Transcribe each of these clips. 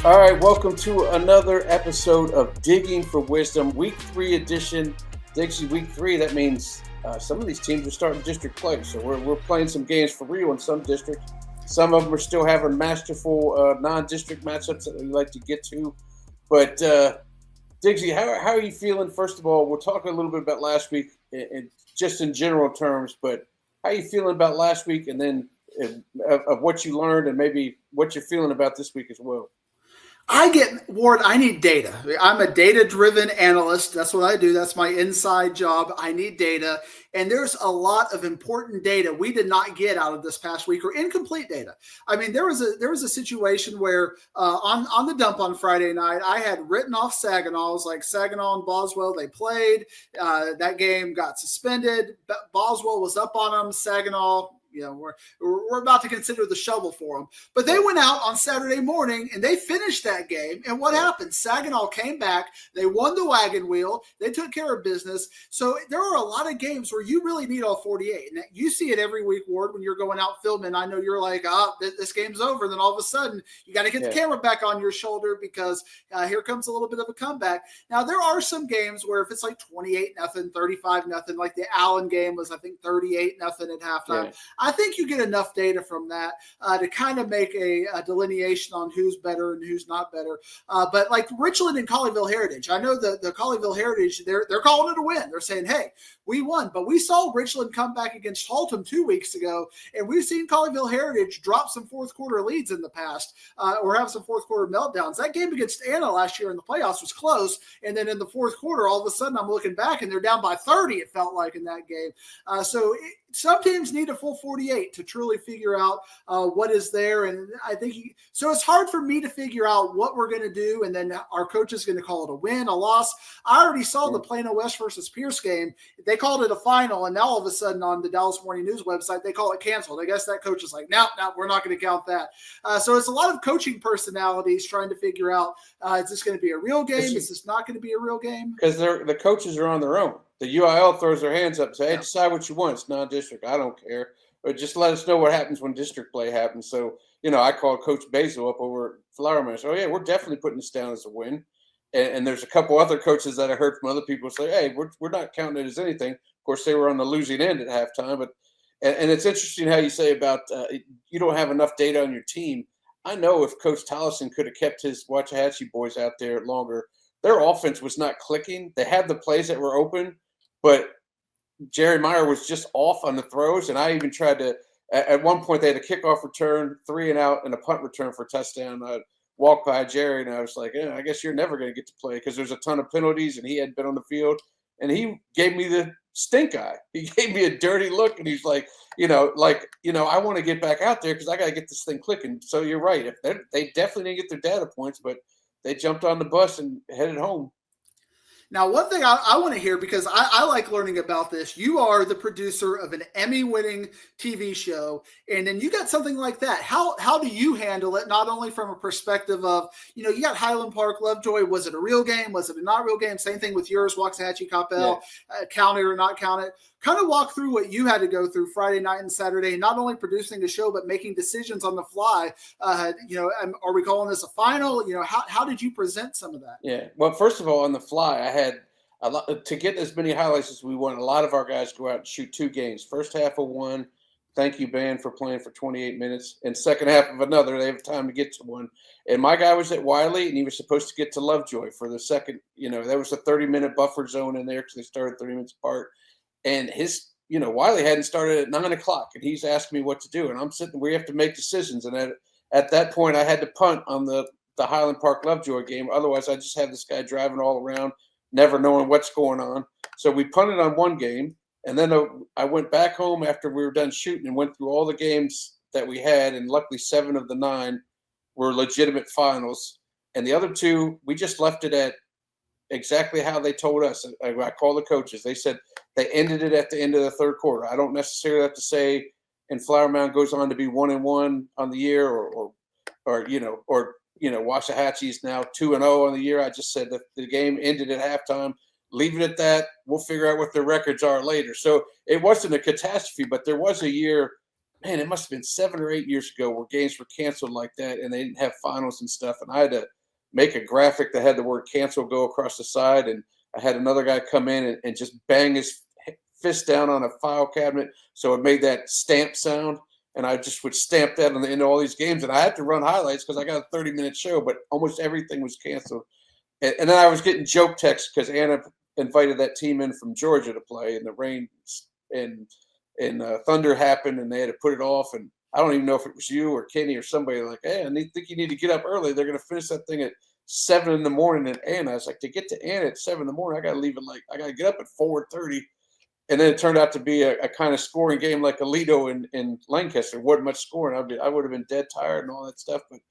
All right, welcome to another episode of Digging for Wisdom, Week 3 edition. Dixie, Week 3, that means some of these teams are starting district play. So we're playing some games for real in some districts. Some of them are still having masterful non-district matchups that we like to get to. But Dixie, how are you feeling? First of all, we'll talk a little bit about last week, and just in general terms, but how are you feeling about last week, and then of what you learned and maybe what you're feeling about this week as well? I need data. I'm a data-driven analyst. That's what I do. That's my inside job. I need data. And there's a lot of important data we did not get out of this past week, or incomplete data. I mean, there was a situation where on the dump on Friday night, I had written off Saginaw. I was like, Saginaw and Boswell, they played. That game got suspended. Boswell was up on them. Saginaw, we're about to consider the shovel for them. But they went out on Saturday morning and they finished that game. And what happened? Saginaw came back. They won the wagon wheel. They took care of business. So there are a lot of games where you really need all 48. And you see it every week, Ward, when you're going out filming. I know you're like, this game's over. And then all of a sudden, you got to get the camera back on your shoulder because here comes a little bit of a comeback. Now, there are some games where if it's like 28-0, 35-0, like the Allen game was, I think, 38-0 at halftime. Yeah. I think you get enough data from that to kind of make a delineation on who's better and who's not better. But like Richland and Colleyville Heritage, I know the Colleyville Heritage, they're calling it a win. They're saying, hey, we won. But we saw Richland come back against Haltom 2 weeks ago, and we've seen Colleyville Heritage drop some fourth quarter leads in the past or have some fourth quarter meltdowns. That game against Anna last year in the playoffs was close, and then in the fourth quarter, all of a sudden I'm looking back, and they're down by 30, it felt like, in that game. Some teams need a full 48 to truly figure out what is there. And I think so it's hard for me to figure out what we're going to do. And then our coach is going to call it a win, a loss. I already saw the Plano West versus Pierce game. They called it a final. And now all of a sudden on the Dallas Morning News website, they call it canceled. I guess that coach is like, no, we're not going to count that. So it's a lot of coaching personalities trying to figure out, is this going to be a real game? Is this not going to be a real game? Because the coaches are on their own. The UIL throws their hands up and say, hey, decide what you want. It's non-district. I don't care. But just let us know what happens when district play happens. So, I called Coach Basil up over at Flower Man. So, yeah, we're definitely putting this down as a win. And there's a couple other coaches that I heard from other people say, hey, we're not counting it as anything. Of course, they were on the losing end at halftime. But and it's interesting how you say about you don't have enough data on your team. I know if Coach Tollison could have kept his Waxahachie boys out there longer, their offense was not clicking. They had the plays that were open. But Jerry Meyer was just off on the throws, and I even tried to – at one point they had a kickoff return, 3 and out, and a punt return for a touchdown. I walked by Jerry, and I was like, I guess you're never going to get to play because there's a ton of penalties, and he hadn't been on the field. And he gave me the stink eye. He gave me a dirty look, and he's like, I want to get back out there because I got to get this thing clicking. So you're right. They definitely didn't get their data points, but they jumped on the bus and headed home. Now, one thing I want to hear, because I like learning about this, you are the producer of an Emmy-winning TV show, and then you got something like that. How do you handle it, not only from a perspective of, you got Highland Park, Lovejoy, was it a real game? Was it a not real game? Same thing with yours, Waxahachie, Coppell, count it or not count it. Kind of walk through what you had to go through Friday night and Saturday, not only producing the show, but making decisions on the fly. Are we calling this a final? How did you present some of that? Yeah. Well, first of all, on the fly, I had a lot to get as many highlights as we want. A lot of our guys go out and shoot 2 games. First half of one, thank you, band, for playing for 28 minutes. And second half of another, they have time to get to one. And my guy was at Wiley, and he was supposed to get to Lovejoy for the second. There was a 30-minute buffer zone in there because they started 30 minutes apart. And his, Wiley hadn't started at 9 o'clock, and he's asking me what to do. And I'm sitting, we have to make decisions. And at that point, I had to punt on the Highland Park Lovejoy game. Otherwise, I just had this guy driving all around, never knowing what's going on. So we punted on one game. And then I went back home after we were done shooting and went through all the games that we had. And luckily, 7 of the 9 were legitimate finals. And the other 2, we just left it at exactly how they told us. I called the coaches. They said they ended it at the end of the third quarter. I don't necessarily have to say, and Flower Mound goes on to be 1-1 on the year, or Waxahachie's now 2-0 on the year. I just said that the game ended at halftime. Leave it at that. We'll figure out what their records are later. So it wasn't a catastrophe, but there was a year man, it must have been 7 or 8 years ago where games were canceled like that, and they didn't have finals and stuff. And I had to make a graphic that had the word cancel go across the side, and I had another guy come in and just bang his fist down on a file cabinet so it made that stamp sound. And I just would stamp that on the end of all these games. And I had to run highlights because I got a 30-minute show, but almost everything was canceled. And then I was getting joke texts because Anna invited that team in from Georgia to play, and the rain and thunder happened, and they had to put it off. And I don't even know if it was you or Kenny or somebody like, hey, think you need to get up early. They're going to finish that thing at 7 in the morning. And Anna, I was like, to get to Anna at 7 in the morning, I got to leave I got to get up at 4:30. And then it turned out to be a kind of scoring game like Alito in Lancaster. Wasn't much scoring. I would have been dead tired and all that stuff. But,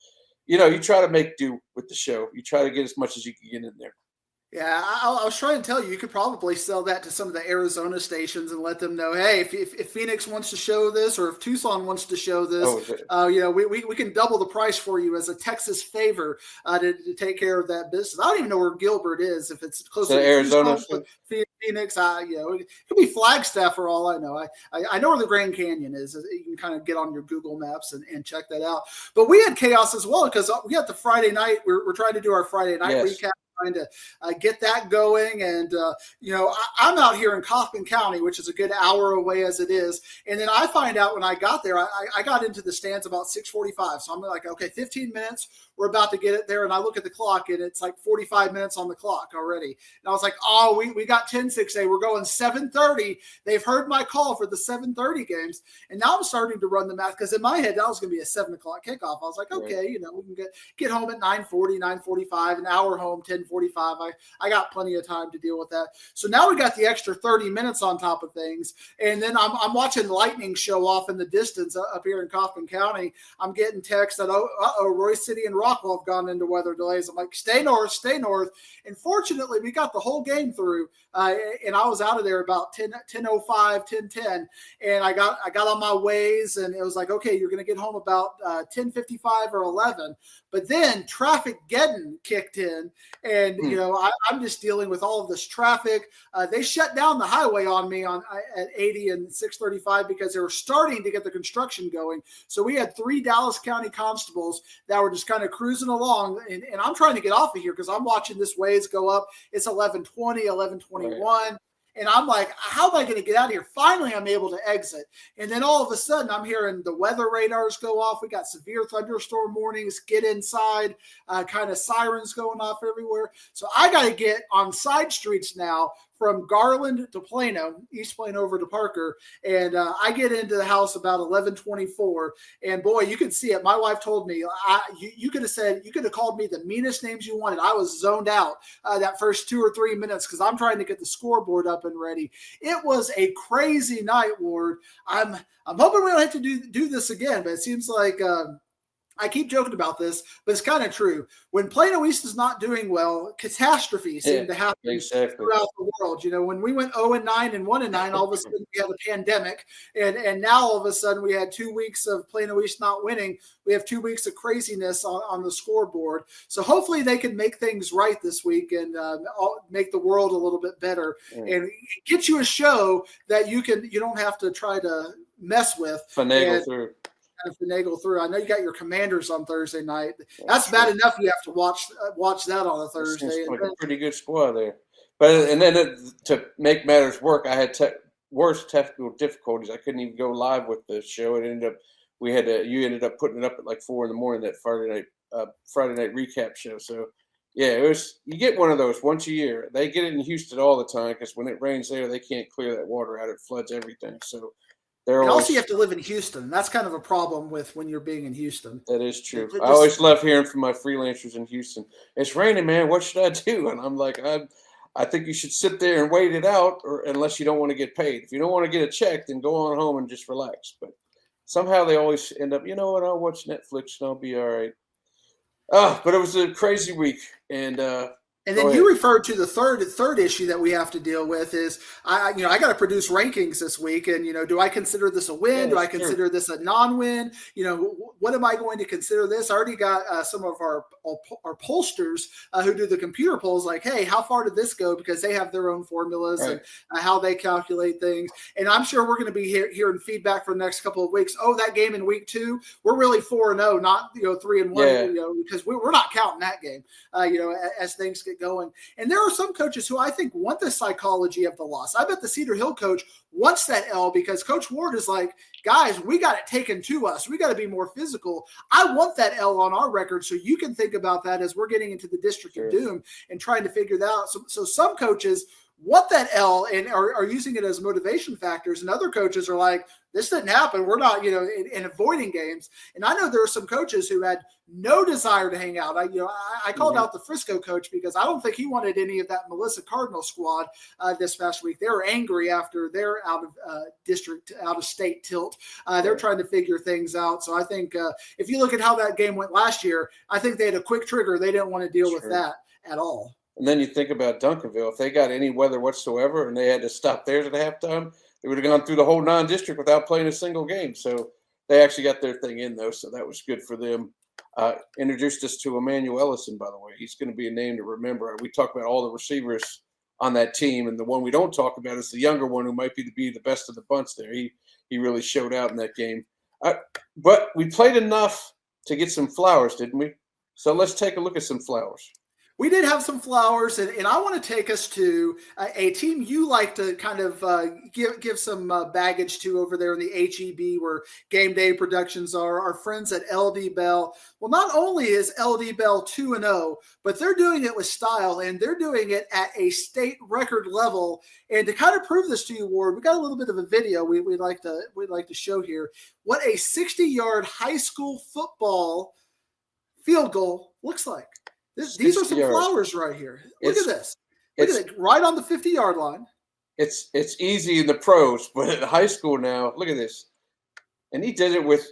you try to make do with the show. You try to get as much as you can get in there. Yeah, I was trying to tell you, you could probably sell that to some of the Arizona stations and let them know, hey, if Phoenix wants to show this, or if Tucson wants to show this, we can double the price for you as a Texas favor to take care of that business. I don't even know where Gilbert is, if it's close to Arizona. Phoenix, it could be Flagstaff for all I know. I know where the Grand Canyon is. You can kind of get on your Google Maps and check that out. But we had chaos as well because we got the Friday night. We're trying to do our Friday night recap. Trying to get that going. And, I'm out here in Kaufman County, which is a good hour away as it is. And then I find out when I got there, I got into the stands about 6:45. So I'm like, okay, 15 minutes. We're about to get it there. And I look at the clock and it's like 45 minutes on the clock already. And I was like, oh, we got 10-6A. We're going 7:30. They've heard my call for the 7:30 games. And now I'm starting to run the math because in my head, that was going to be a 7 o'clock kickoff. I was like, okay, we can get home at 9:40, 9:45, an hour home, 10:45. I got plenty of time to deal with that. So now we got the extra 30 minutes on top of things. And then I'm watching lightning show off in the distance up here in Kaufman County. I'm getting texts that, Royce City and Rockwell have gone into weather delays. I'm like, stay north. And fortunately, we got the whole game through. And I was out of there about 10:05, 10:10. And I got on my ways, and it was like, okay, you're going to get home about 10:55 or 11. But then traffic Geddon kicked in, and I'm just dealing with all of this traffic. They shut down the highway on me at 80 and 635 because they were starting to get the construction going. So we had 3 Dallas County constables that were just kind of cruising along, and I'm trying to get off of here because I'm watching this ways go up. It's 11:20, 11:21. Right. And I'm like, how am I going to get out of here? Finally, I'm able to exit. And then all of a sudden, I'm hearing the weather radars go off. We got severe thunderstorm warnings, get inside, kind of sirens going off everywhere. So I got to get on side streets now from Garland to Plano, East Plano over to Parker. And I get into the house about 11:24. And boy, you can see it. My wife told me, you could have called me the meanest names you wanted. I was zoned out that first 2 or 3 minutes because I'm trying to get the scoreboard up and ready. It was a crazy night, Ward. I'm hoping we don't have to do this again, but it seems like I keep joking about this, but it's kind of true. When Plano East is not doing well, catastrophes seem to happen throughout the world. When we went 0-9 and 1-9, all of a sudden we had a pandemic, and now all of a sudden we had 2 weeks of Plano East not winning. We have 2 weeks of craziness on the scoreboard. So hopefully they can make things right this week and make the world a little bit better and get you a show that you don't have to try to mess with. Finagle through. I know you got your Commanders on Thursday night. That's bad enough. You have to watch that on a Thursday. Like a pretty good squad there. But and then to make matters work, I had worse technical difficulties. I couldn't even go live with the show. It ended up you ended up putting it up at like 4 a.m. that Friday night recap show. So yeah, you get one of those once a year. They get it in Houston all the time because when it rains there, they can't clear that water out. It floods everything. So. And also, you have to live in Houston. That's kind of a problem with when you're being in Houston. That is true. I always love hearing from my freelancers in Houston. It's raining, man. What should I do? And I'm like, I think you should sit there and wait it out, or unless you don't want to get paid. If you don't want to get a check, then go on home and just relax. But somehow they always end up, you know what? I'll watch Netflix and I'll be all right. But it was a crazy week, and And then you referred to the third issue that we have to deal with is I got to produce rankings this week, and do I consider this a win? Do I consider this a non-win? What am I going to consider this? I already got some of our pollsters who do the computer polls, like, hey, how far did this go? Because they have their own formulas and how they calculate things. And I'm sure we're going to be hearing feedback for the next couple of weeks. Oh, that game in week 2, we're really 4-0, not 3-1. Because we're not counting that game. As things get going. And there are some coaches who I think want the psychology of the loss. I bet the Cedar Hill coach wants that L because Coach Ward is like, guys, we got it taken to us. We got to be more physical. I want that L on our record, so you can think about that as we're getting into the District of Doom and trying to figure that out. So some coaches want that L and are using it as motivation factors, and other coaches are like, this didn't happen. We're not, in avoiding games. And I know there are some coaches who had no desire to hang out. I called out the Frisco coach because I don't think he wanted any of that Melissa Cardinal squad this past week. They were angry after their out of state tilt. They're trying to figure things out. So I think if you look at how that game went last year, I think they had a quick trigger. They didn't want to deal with that at all. And then you think about Duncanville. If they got any weather whatsoever and they had to stop theirs at halftime, they would have gone through the whole non-district without playing a single game. So they actually got their thing in, though, so that was good for them. Introduced us to Emmanuel Ellison, by the way. He's going to be a name to remember. We talk about all the receivers on that team, and the one we don't talk about is the younger one who might be the best of the bunch there. He really showed out in that game. But we played enough to get some flowers, didn't we? So let's take a look at some flowers. We did have some flowers, and I want to take us to a team you like to kind of give some baggage to over there in the HEB where game day productions are. Our friends at LD Bell. Well, not only is LD Bell 2-0, but they're doing it with style, and they're doing it at a state record level. And to kind of prove this to you, Ward, we got a little bit of a video we'd like to show here. What a 60-yard high school football field goal looks like. These are some flowers right here. Look at this. Look at it, right on the 50-yard line. It's easy in the pros, but at high school now, look at this. And he did it with.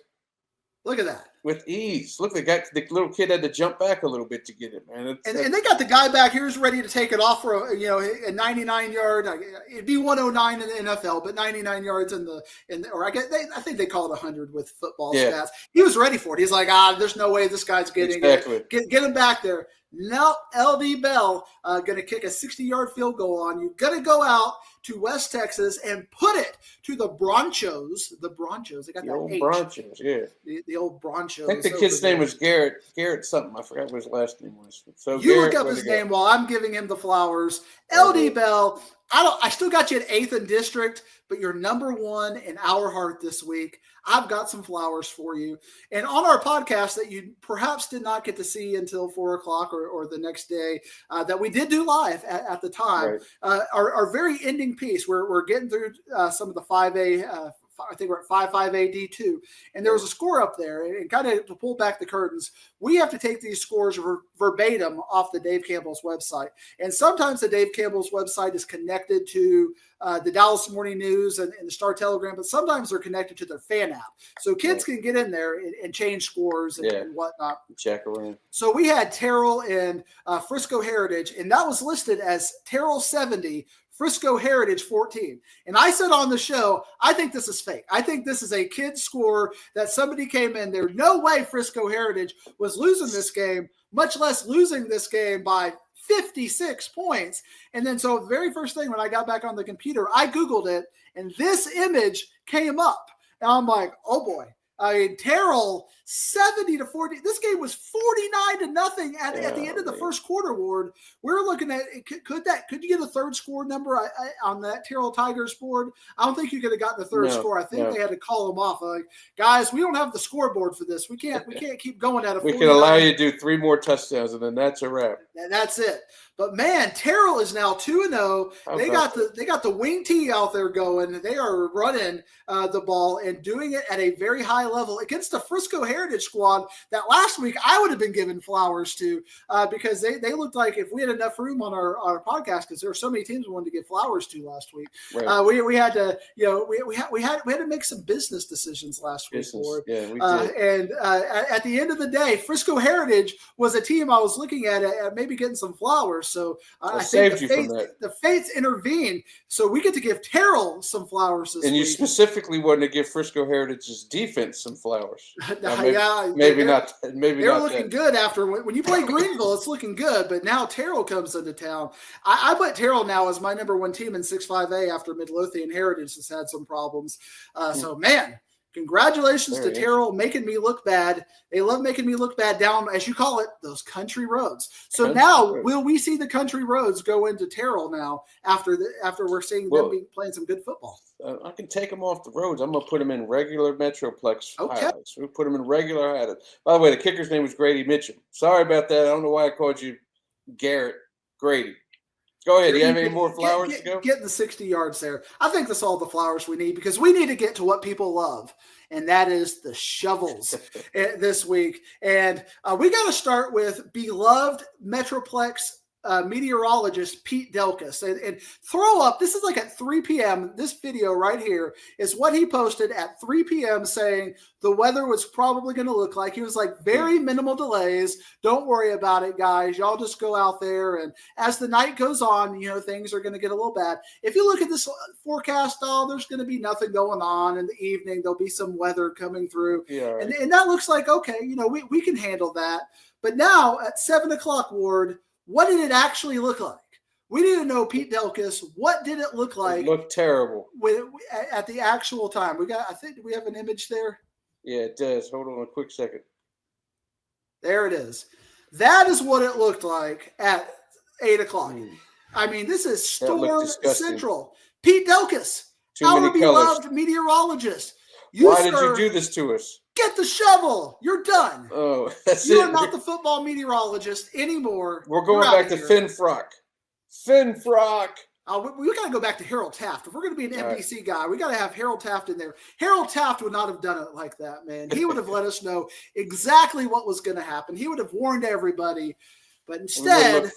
Look at that. With ease. Look, the little kid had to jump back a little bit to get it, man. And they got the guy back here who's ready to take it off for a 99-yard. It'd be 109 in the NFL, but 99 yards I think they call it 100 with football stats. He was ready for it. He's like, there's no way this guy's getting it. Get him back there. No, LD Bell going to kick a 60-yard field goal on you. Going to go out to West Texas and put it to the Bronchos. The Bronchos. They got the old Bronchos, yeah. The old Bronchos. I think the kid's name was Garrett. Garrett something. I forgot what his last name was. So you look up his name while I'm giving him the flowers. LD Bell. I still got you at 8th in district, but you're number 1 in our heart this week. I've got some flowers for you. And on our podcast that you perhaps did not get to see until 4 o'clock or the next day, that we did do live at the time, our very ending piece, we're getting through some of the 5A. I think we're at 5.5 AD2, and there was a score up there. And kind of to pull back the curtains, we have to take these scores verbatim off the Dave Campbell's website. And sometimes the Dave Campbell's website is connected to the Dallas Morning News and the Star Telegram, but sometimes they're connected to their fan app. So kids can get in there and change scores and whatnot. Check around. So we had Terrell and Frisco Heritage, and that was listed as Terrell 70, Frisco Heritage 14. And I said on the show, I think this is fake. I think this is a kid score that somebody came in there. No way Frisco Heritage was losing this game, much less losing this game by 56 points. And then so the very first thing when I got back on the computer, I Googled it, and this image came up. And I'm like, oh boy. I mean, Terrell 70-40. This game was 49-0 at the end of the first quarter, Ward. We're looking at could you get a third score number on that Terrell Tigers board? I don't think you could have gotten the third score. I think they had to call them off. Like, guys, we don't have the scoreboard for this. We can't keep going at a 49. We can allow you to do 3 more touchdowns, and then that's a wrap. And that's it. But man, Terrell is now 2-0. They got the wing tee out there going. They are running the ball and doing it at a very high level against the Frisco Heritage squad that last week I would have been giving flowers to because they looked like if we had enough room on our podcast, because there were so many teams we wanted to give flowers to last week. Right. We had to we had to make some business decisions last week. Yeah, we did. And at the end of the day, Frisco Heritage was a team I was looking at maybe getting some flowers. So I I think saved you from that. the fates intervened. So we get to give Terrell some flowers this And you week. specifically wanted to give Frisco Heritage's defense some flowers. Yeah, maybe not. Maybe they're not looking that. good after when you play Greenville. It's looking good, but now Terrell comes into town. I put Terrell now as my number one team in 6-5A after Midlothian Heritage has had some problems. So man, congratulations to Terrell making me look bad. They love making me look bad down, as you call it, those country roads. So now, will we see the country roads go into Terrell now after we're seeing them playing some good football? I can take them off the roads. I'm going to put them in regular Metroplex highlights. We put them in regular highlights. By the way, the kicker's name was Grady Mitchum. Sorry about that. I don't know why I called you Garrett Grady. Go ahead. Do you have any more flowers to go? Getting the 60 yards there. I think that's all the flowers we need because we need to get to what people love, and that is the shovels this week. And we got to start with beloved Metroplex meteorologist Pete Delkus and throw up. This is like at 3 p.m. This video right here is what he posted at 3 p.m. saying the weather was probably going to look like. He was like, very minimal delays. Don't worry about it, guys. Y'all just go out there. And as the night goes on, things are going to get a little bad. If you look at this forecast, there's going to be nothing going on in the evening. There'll be some weather coming through. Yeah, right. And that looks like, okay, we can handle that. But now at 7 o'clock, Ward, what did it actually look like? We need to know, Pete Delkus, what did it look like? It looked terrible. At the actual time. I think we have an image there. Yeah, it does. Hold on a quick second. There it is. That is what it looked like at 8 o'clock. I mean, this is Storm Central. Pete Delkus, our beloved meteorologist. Why did you do this to us? Get the shovel. You're done. Oh, that's You it. are not the football meteorologist anymore. We're going back to Finn Frock. Finn Frock. We got to go back to Harold Taft. If we're going to be an NBC guy, we got to have Harold Taft in there. Harold Taft would not have done it like that, man. He would have let us know exactly what was going to happen. He would have warned everybody. But instead,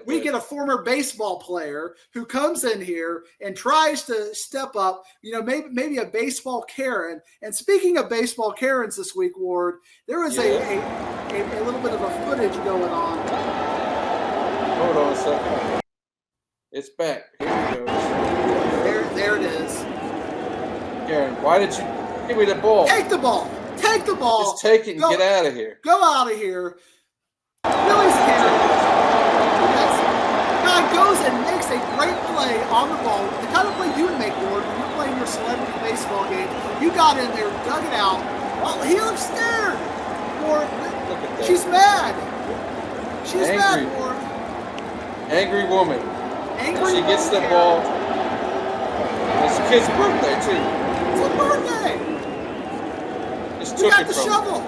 we get a former baseball player who comes in here and tries to step up, maybe a baseball Karen. And speaking of baseball Karens this week, Ward, there was a little bit of a footage going on. Hold on a second. It's back. Here it goes. There it is. Karen, why did you give me the ball? Take the ball. Take the ball. Just take it and get out of here. Go out of here. Really scared. Guy goes and makes a great play on the ball. The kind of play you would make, Ward, when you're playing your celebrity baseball game. You got in there, dug it out. Well, he looks scared. Ward, she's mad. She's mad, Ward. Angry woman. She gets the ball. It's a kid's birthday, too. It's a birthday. Just took it the from shovel.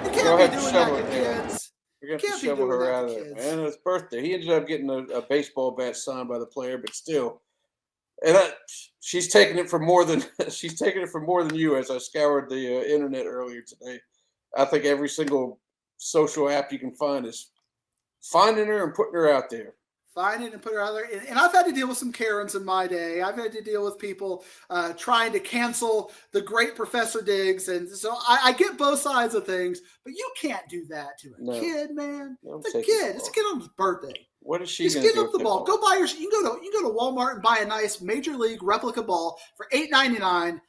You can't be doing that to kids. We're going to have to shovel her out of there, man. It's birthday. He ended up getting a baseball bat signed by the player, but still. And she's taking it for more than you. As I scoured the internet earlier today, I think every single social app you can find is finding her and putting her out there. Find it and put her out there. And I've had to deal with some Karens in my day. I've had to deal with people trying to cancel the great Professor Diggs. And so I get both sides of things, but you can't do that to a kid, man. It's a kid. It's a kid on his birthday. What is she going to do? Just give up the ball. Go buy you can go to Walmart and buy a nice Major League replica ball for $8.99.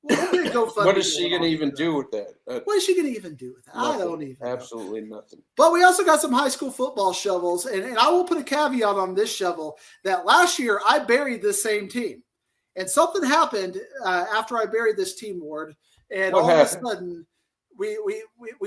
What is she going to even do with that? What is she going to even do with that? Nothing. I don't even know. Absolutely nothing. But we also got some high school football shovels, and I will put a caveat on this shovel that last year I buried this same team. And something happened after I buried this team, Ward, and all of a sudden we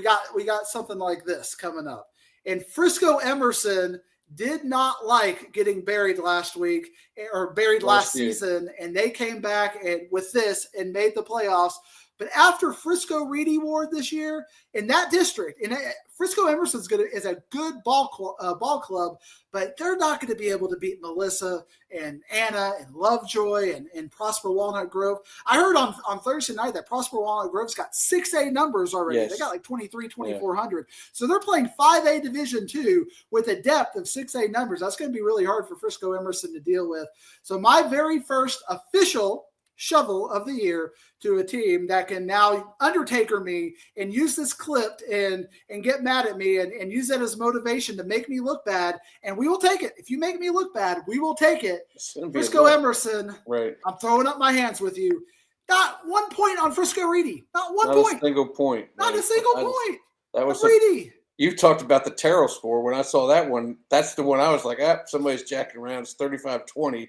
got something like this coming up. And Frisco Emerson did not like getting buried last week or buried last season, and they came back with this and made the playoffs. But after Frisco Reedy Ward this year in that district, and Frisco Emerson is a good ball club, but they're not going to be able to beat Melissa and Anna and Lovejoy and Prosper Walnut Grove. I heard on Thursday night that Prosper Walnut Grove's got 6A numbers already. Yes. They got like 2,400. So they're playing 5A Division II with a depth of 6A numbers. That's going to be really hard for Frisco Emerson to deal with. So my very first official shovel of the year to a team that can now Undertaker me and use this clip and get mad at me and use that as motivation to make me look bad. And we will take it. If you make me look bad, we will take it. Frisco Emerson, right? I'm throwing up my hands with you. Not 1 point on Frisco Reedy. Not one point. A single point. Not a single point. That was Reedy. You've talked about the Terrell score. When I saw that one, that's the one I was like, somebody's jacking around. It's 35-20.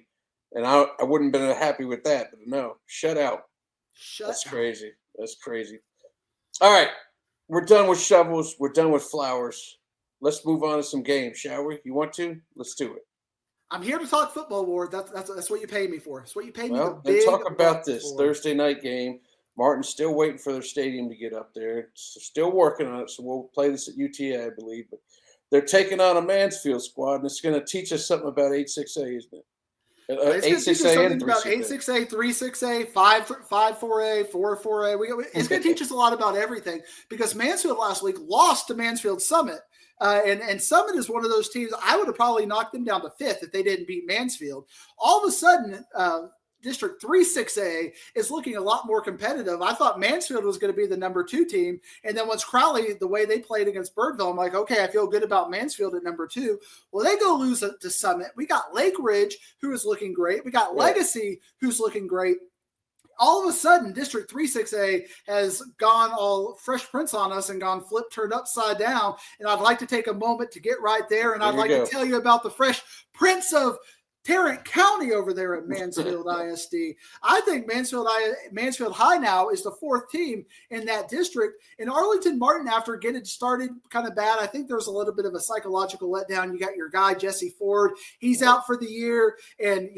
And I wouldn't have been happy with that. But no, shut out. That's crazy. That's crazy. All right. We're done with shovels. We're done with flowers. Let's move on to some games, shall we? You want to? Let's do it. I'm here to talk football, Ward. That's what you pay me for. That's what you pay me. Well, then talk about this Thursday night game. Martin's still waiting for their stadium to get up there. Still working on it, so we'll play this at UTA, I believe. But they're taking on a Mansfield squad, and it's going to teach us something about 8-6A, isn't it? 8-6A and 3-6A. 8-6A, 3-6A, 5-4A, 4-4A. It's going to teach us a lot about everything because Mansfield last week lost to Mansfield Summit. And Summit is one of those teams, I would have probably knocked them down to 5th if they didn't beat Mansfield. All of a sudden, District 3-6A is looking a lot more competitive. I thought Mansfield was going to be the number 2 team. And then once Crowley, the way they played against Birdville, I'm like, okay, I feel good about Mansfield at number 2. Well, they go lose to Summit. We got Lake Ridge, who is looking great. We got Legacy, who's looking great. All of a sudden, District 3-6A has gone all Fresh Prince on us and gone turned upside down. And I'd like to take a moment to get right there. And I'd like to tell you about the Fresh Prince of Tarrant County over there at Mansfield ISD. I think Mansfield High now is the 4th team in that district. And Arlington Martin, after getting started kind of bad, I think there's a little bit of a psychological letdown. You got your guy, Jesse Ford. He's out for the year. And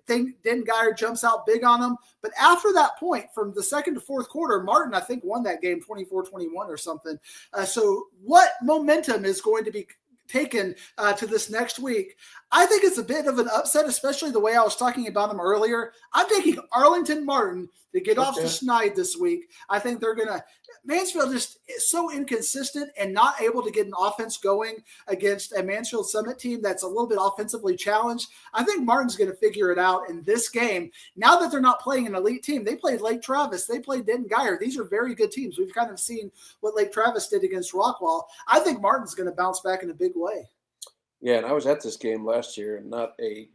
Den Geyer jumps out big on him. But after that point, from the 2nd to 4th quarter, Martin, I think, won that game 24-21 or something. So what momentum is going to be taken to this next week? I think it's a bit of an upset, especially the way I was talking about them earlier. I'm taking Arlington Martin to get off the schneid this week. I think they're going to – Mansfield just is so inconsistent and not able to get an offense going against a Mansfield Summit team that's a little bit offensively challenged. I think Martin's going to figure it out in this game. Now that they're not playing an elite team, they played Lake Travis. They played Den Geyer. These are very good teams. We've kind of seen what Lake Travis did against Rockwall. I think Martin's going to bounce back in a big way. Yeah, and I was at this game last year, and not a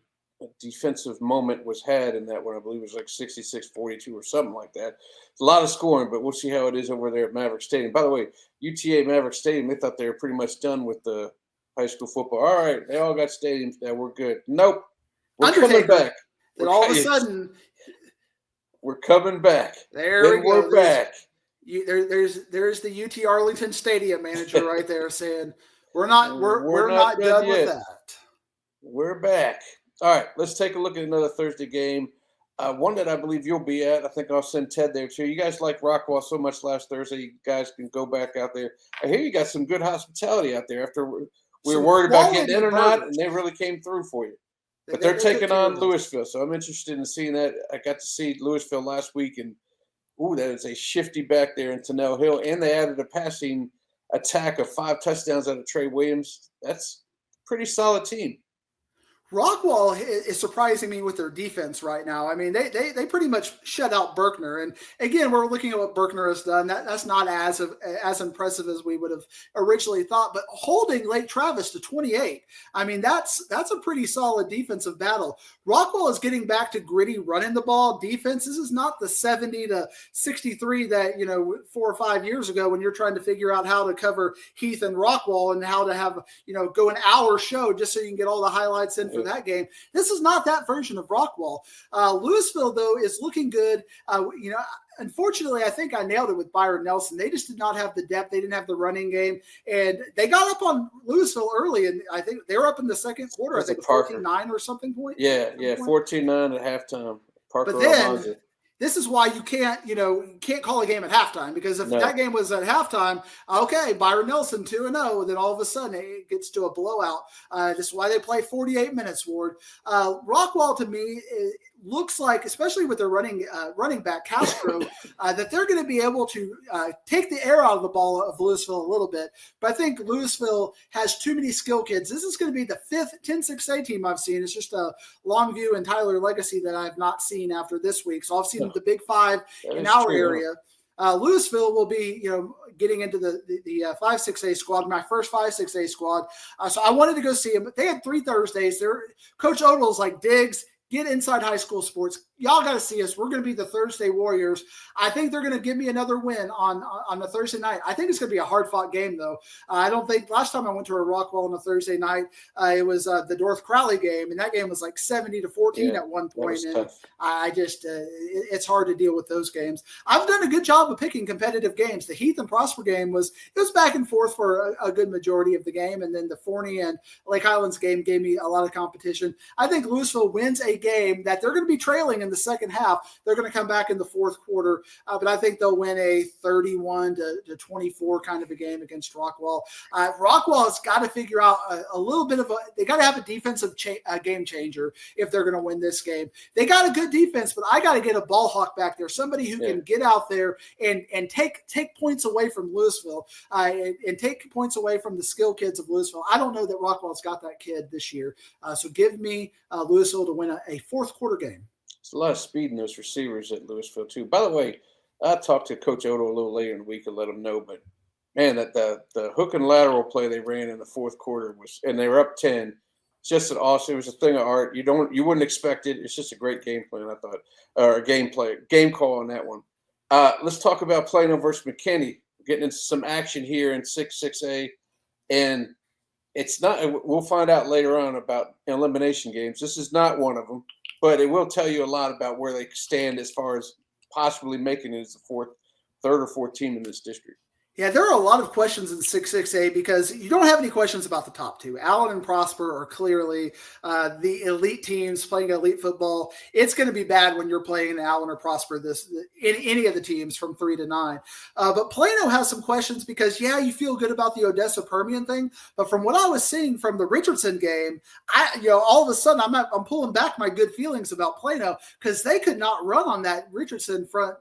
defensive moment was had in that one. I believe it was like 66-42 or something like that. It's a lot of scoring, but we'll see how it is over there at Maverick Stadium. By the way, UTA Maverick Stadium, they thought they were pretty much done with the high school football. All right, they all got stadiums now. We're good. Nope. We're coming back. Then all of a sudden, we're coming back. There we go. We're back. There's the UT Arlington Stadium manager right there saying, We're not done with that. We're back. All right, let's take a look at another Thursday game. One that I believe you'll be at. I think I'll send Ted there too. You guys liked Rockwall so much last Thursday. You guys can go back out there. I hear you got some good hospitality out there after we were worried about getting in or not, and they really came through for you. But they're taking on Louisville, so I'm interested in seeing that. I got to see Louisville last week, and that is a shifty back there in Tennell Hill, and they added a passing attack of 5 touchdowns out of Trey Williams. That's a pretty solid team. Rockwall is surprising me with their defense right now. I mean, they pretty much shut out Berkner. And again, we're looking at what Berkner has done. That's not as impressive as we would have originally thought. But holding Lake Travis to 28, I mean, that's a pretty solid defensive battle. Rockwall is getting back to gritty, running the ball defense. This is not the 70-63 that 4 or 5 years ago when you're trying to figure out how to cover Heath and Rockwall and how to have go an hour show just so you can get all the highlights in for that game. This is not that version of Rockwall. Louisville, though, is looking good. Unfortunately, I think I nailed it with Byron Nelson. They just did not have the depth. They didn't have the running game. And they got up on Louisville early, and I think they were up in the second quarter. I think 14-9 or something point. Yeah, 14-9 at halftime. Parker but then this is why you can't call a game at halftime, because if that game was at halftime, okay, Byron Nelson 2-0, then all of a sudden it gets to a blowout. This is why they play 48 minutes, Ward. Rockwall, to me, looks like, especially with their running back Castro, that they're going to be able to take the air out of the ball of Louisville a little bit. But I think Louisville has too many skill kids. This is going to be the fifth 10-6A team I've seen. It's just a Longview and Tyler Legacy that I've not seen after this week. So I've seen the Big Five in our area. Louisville will be, getting into the 5-6A squad, my first 5-6A squad. So I wanted to go see them. But they had 3 Thursdays. Coach Odell's like, Diggs, get inside high school sports. Y'all got to see us. We're going to be the Thursday Warriors. I think they're going to give me another win on a Thursday night. I think it's going to be a hard-fought game, though. I don't think last time I went to a Rockwell on a Thursday night, it was the North Crowley game, and that game was like 70-14 at one point. And I just it's hard to deal with those games. I've done a good job of picking competitive games. The Heath and Prosper game was back and forth for a good majority of the game, and then the Forney and Lake Highlands game gave me a lot of competition. I think Louisville wins a game that they're going to be trailing in the second half. They're going to come back in the fourth quarter, but I think they'll win a 31-24 kind of a game against Rockwell. Rockwell has got to figure out a little bit of they got to have a defensive game changer if they're going to win this game. They got a good defense, but I got to get a ball hawk back there, somebody who can get out there and take points away from Louisville and take points away from the skill kids of Louisville. I don't know that Rockwell's got that kid this year. So give me Louisville to win a fourth quarter game. There's a lot of speed in those receivers at Louisville, too. By the way, I talked to Coach Odo a little later in the week and let him know, but, man, that the hook and lateral play they ran in the fourth quarter and they were up 10. Just an awesome. It was a thing of art. You wouldn't expect it. It's just a great game plan, I thought, or a game call on that one. Let's talk about Plano versus McKinney. We're getting into some action here in 6A, and it's not. We'll find out later on about elimination games. This is not one of them, but it will tell you a lot about where they stand as far as possibly making it as the third or fourth team in this district. Yeah, there are a lot of questions in 6A because you don't have any questions about the top two. Allen and Prosper are clearly the elite teams playing elite football. It's going to be bad when you're playing Allen or Prosper in any of the teams from 3 to 9. But Plano has some questions because, you feel good about the Odessa Permian thing. But from what I was seeing from the Richardson game, all of a sudden I'm pulling back my good feelings about Plano because they could not run on that Richardson front,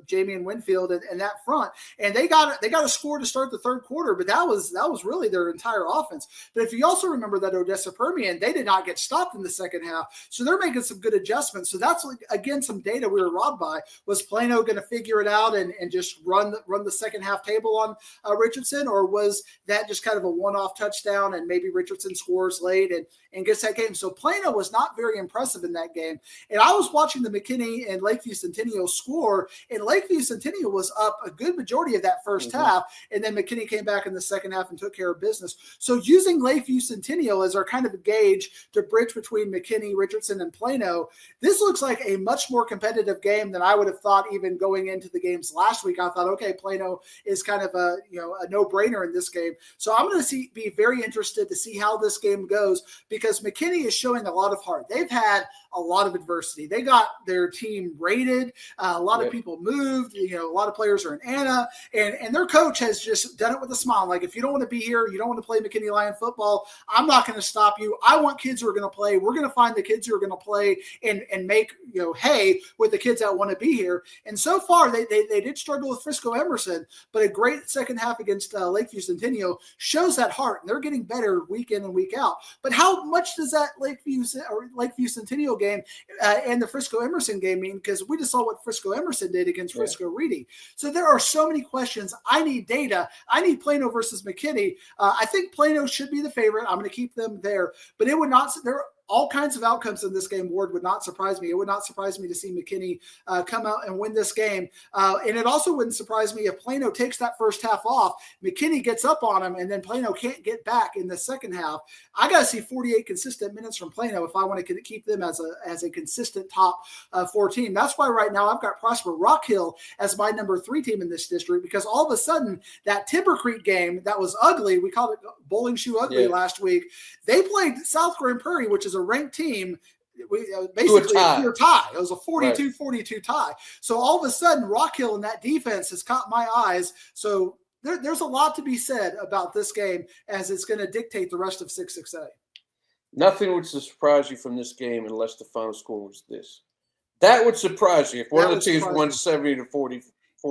Jamie and Winfield and that front. And they got a score to start the third quarter, but that was really their entire offense. But if you also remember that Odessa Permian, they did not get stopped in the second half, so they're making some good adjustments. So that's again some data we were robbed by. Was Plano going to figure it out and just run the second half table on Richardson, or was that just kind of a one-off touchdown and maybe Richardson scores late and gets that game? So Plano was not very impressive in that game. And I was watching the McKinney and Lakeview Centennial score, and Lakeview Centennial was up a good majority of that first half. And then McKinney came back in the second half and took care of business. So using Lakeview Centennial as our kind of a gauge to bridge between McKinney, Richardson, and Plano, this looks like a much more competitive game than I would have thought even going into the games last week. I thought, okay, Plano is kind of a no-brainer in this game. So I'm going to be very interested to see how this game goes because McKinney is showing a lot of heart. They've had a lot of adversity. They got their team rated. A lot of people moved. A lot of players are in Anna, and their coach has just done it with a smile. Like, if you don't want to be here, you don't want to play McKinney Lion football, I'm not going to stop you. I want kids who are going to play. We're going to find the kids who are going to play and make hay with the kids that want to be here. And so far, they did struggle with Frisco Emerson, but a great second half against Lakeview Centennial shows that heart. And they're getting better week in and week out. But how much does that Lakeview Centennial game and the Frisco Emerson game mean? Because we just saw what Frisco Emerson did against Frisco Reedy. So there are so many questions. I need data. I need Plano versus McKinney. I think Plano should be the favorite. I'm going to keep them there, but it would not. There all kinds of outcomes in this game, Ward, would not surprise me. It would not surprise me to see McKinney come out and win this game. And it also wouldn't surprise me if Plano takes that first half off, McKinney gets up on him, and then Plano can't get back in the second half. I got to see 48 consistent minutes from Plano if I want to keep them as a consistent top 4 team. That's why right now I've got Prosper Rock Hill as my number 3 team in this district, because all of a sudden that Timber Creek game that was ugly, we called it bowling shoe ugly last week, they played South Grand Prairie, which is a ranked team, basically a pure tie. It was a 42-42 tie. So all of a sudden, Rock Hill and that defense has caught my eyes. So there's a lot to be said about this game as it's going to dictate the rest of 6A. Nothing would surprise you from this game unless the final score was this. That would surprise you if one That of the would teams surprise won me. 70-40.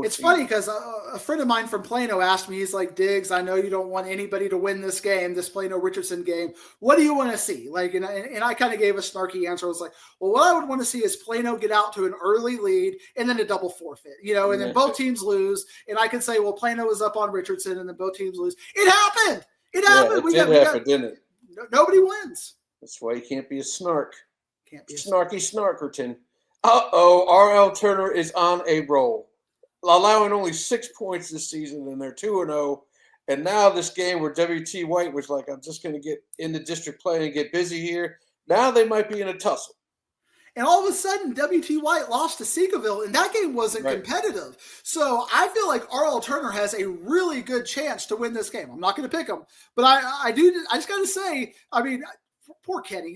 It's funny because a friend of mine from Plano asked me, he's like, Diggs, I know you don't want anybody to win this game, this Plano-Richardson game. What do you want to see? Like, and I kind of gave a snarky answer. I was like, well, what I would want to see is Plano get out to an early lead and then a double forfeit, and then both teams lose. And I could say, well, Plano was up on Richardson and then both teams lose. It happened. It happened. Yeah, it happened, didn't it? Nobody wins. That's why you can't be a snark. Can't be a snarky snarkerton. Uh-oh, R.L. Turner is on a roll, allowing only 6 points this season, and they're 2-0. And now this game where W.T. White was like, I'm just going to get into district play and get busy here. Now they might be in a tussle. And all of a sudden, W.T. White lost to Seagoville, and that game wasn't competitive. So I feel like R.L. Turner has a really good chance to win this game. I'm not going to pick him, but I just got to say, I mean, poor Kenny.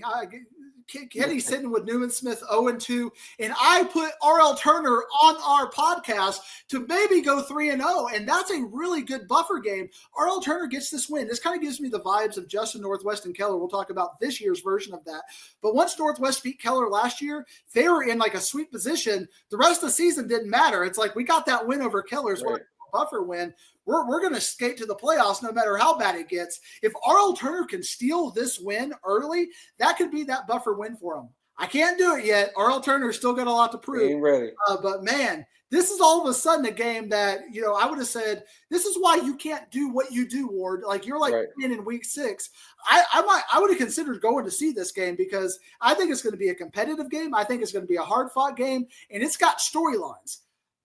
Kenny's sitting with Newman Smith 0-2, and I put R.L. Turner on our podcast to maybe go 3-0, and that's a really good buffer game. R.L. Turner gets this win. This kind of gives me the vibes of Justin, Northwest, and Keller. We'll talk about this year's version of that. But once Northwest beat Keller last year, they were in like a sweet position. The rest of the season didn't matter. It's like we got that win over Keller's buffer win. We're going to skate to the playoffs no matter how bad it gets. If R.L. Turner can steal this win early, that could be that buffer win for him. I can't do it yet. R.L. Turner's still got a lot to prove. Ain't ready. But, man, this is all of a sudden a game that, I would have said, this is why you can't do what you do, Ward. Like, you're like in week 6. I would have considered going to see this game because I think it's going to be a competitive game. I think it's going to be a hard-fought game, and it's got storylines.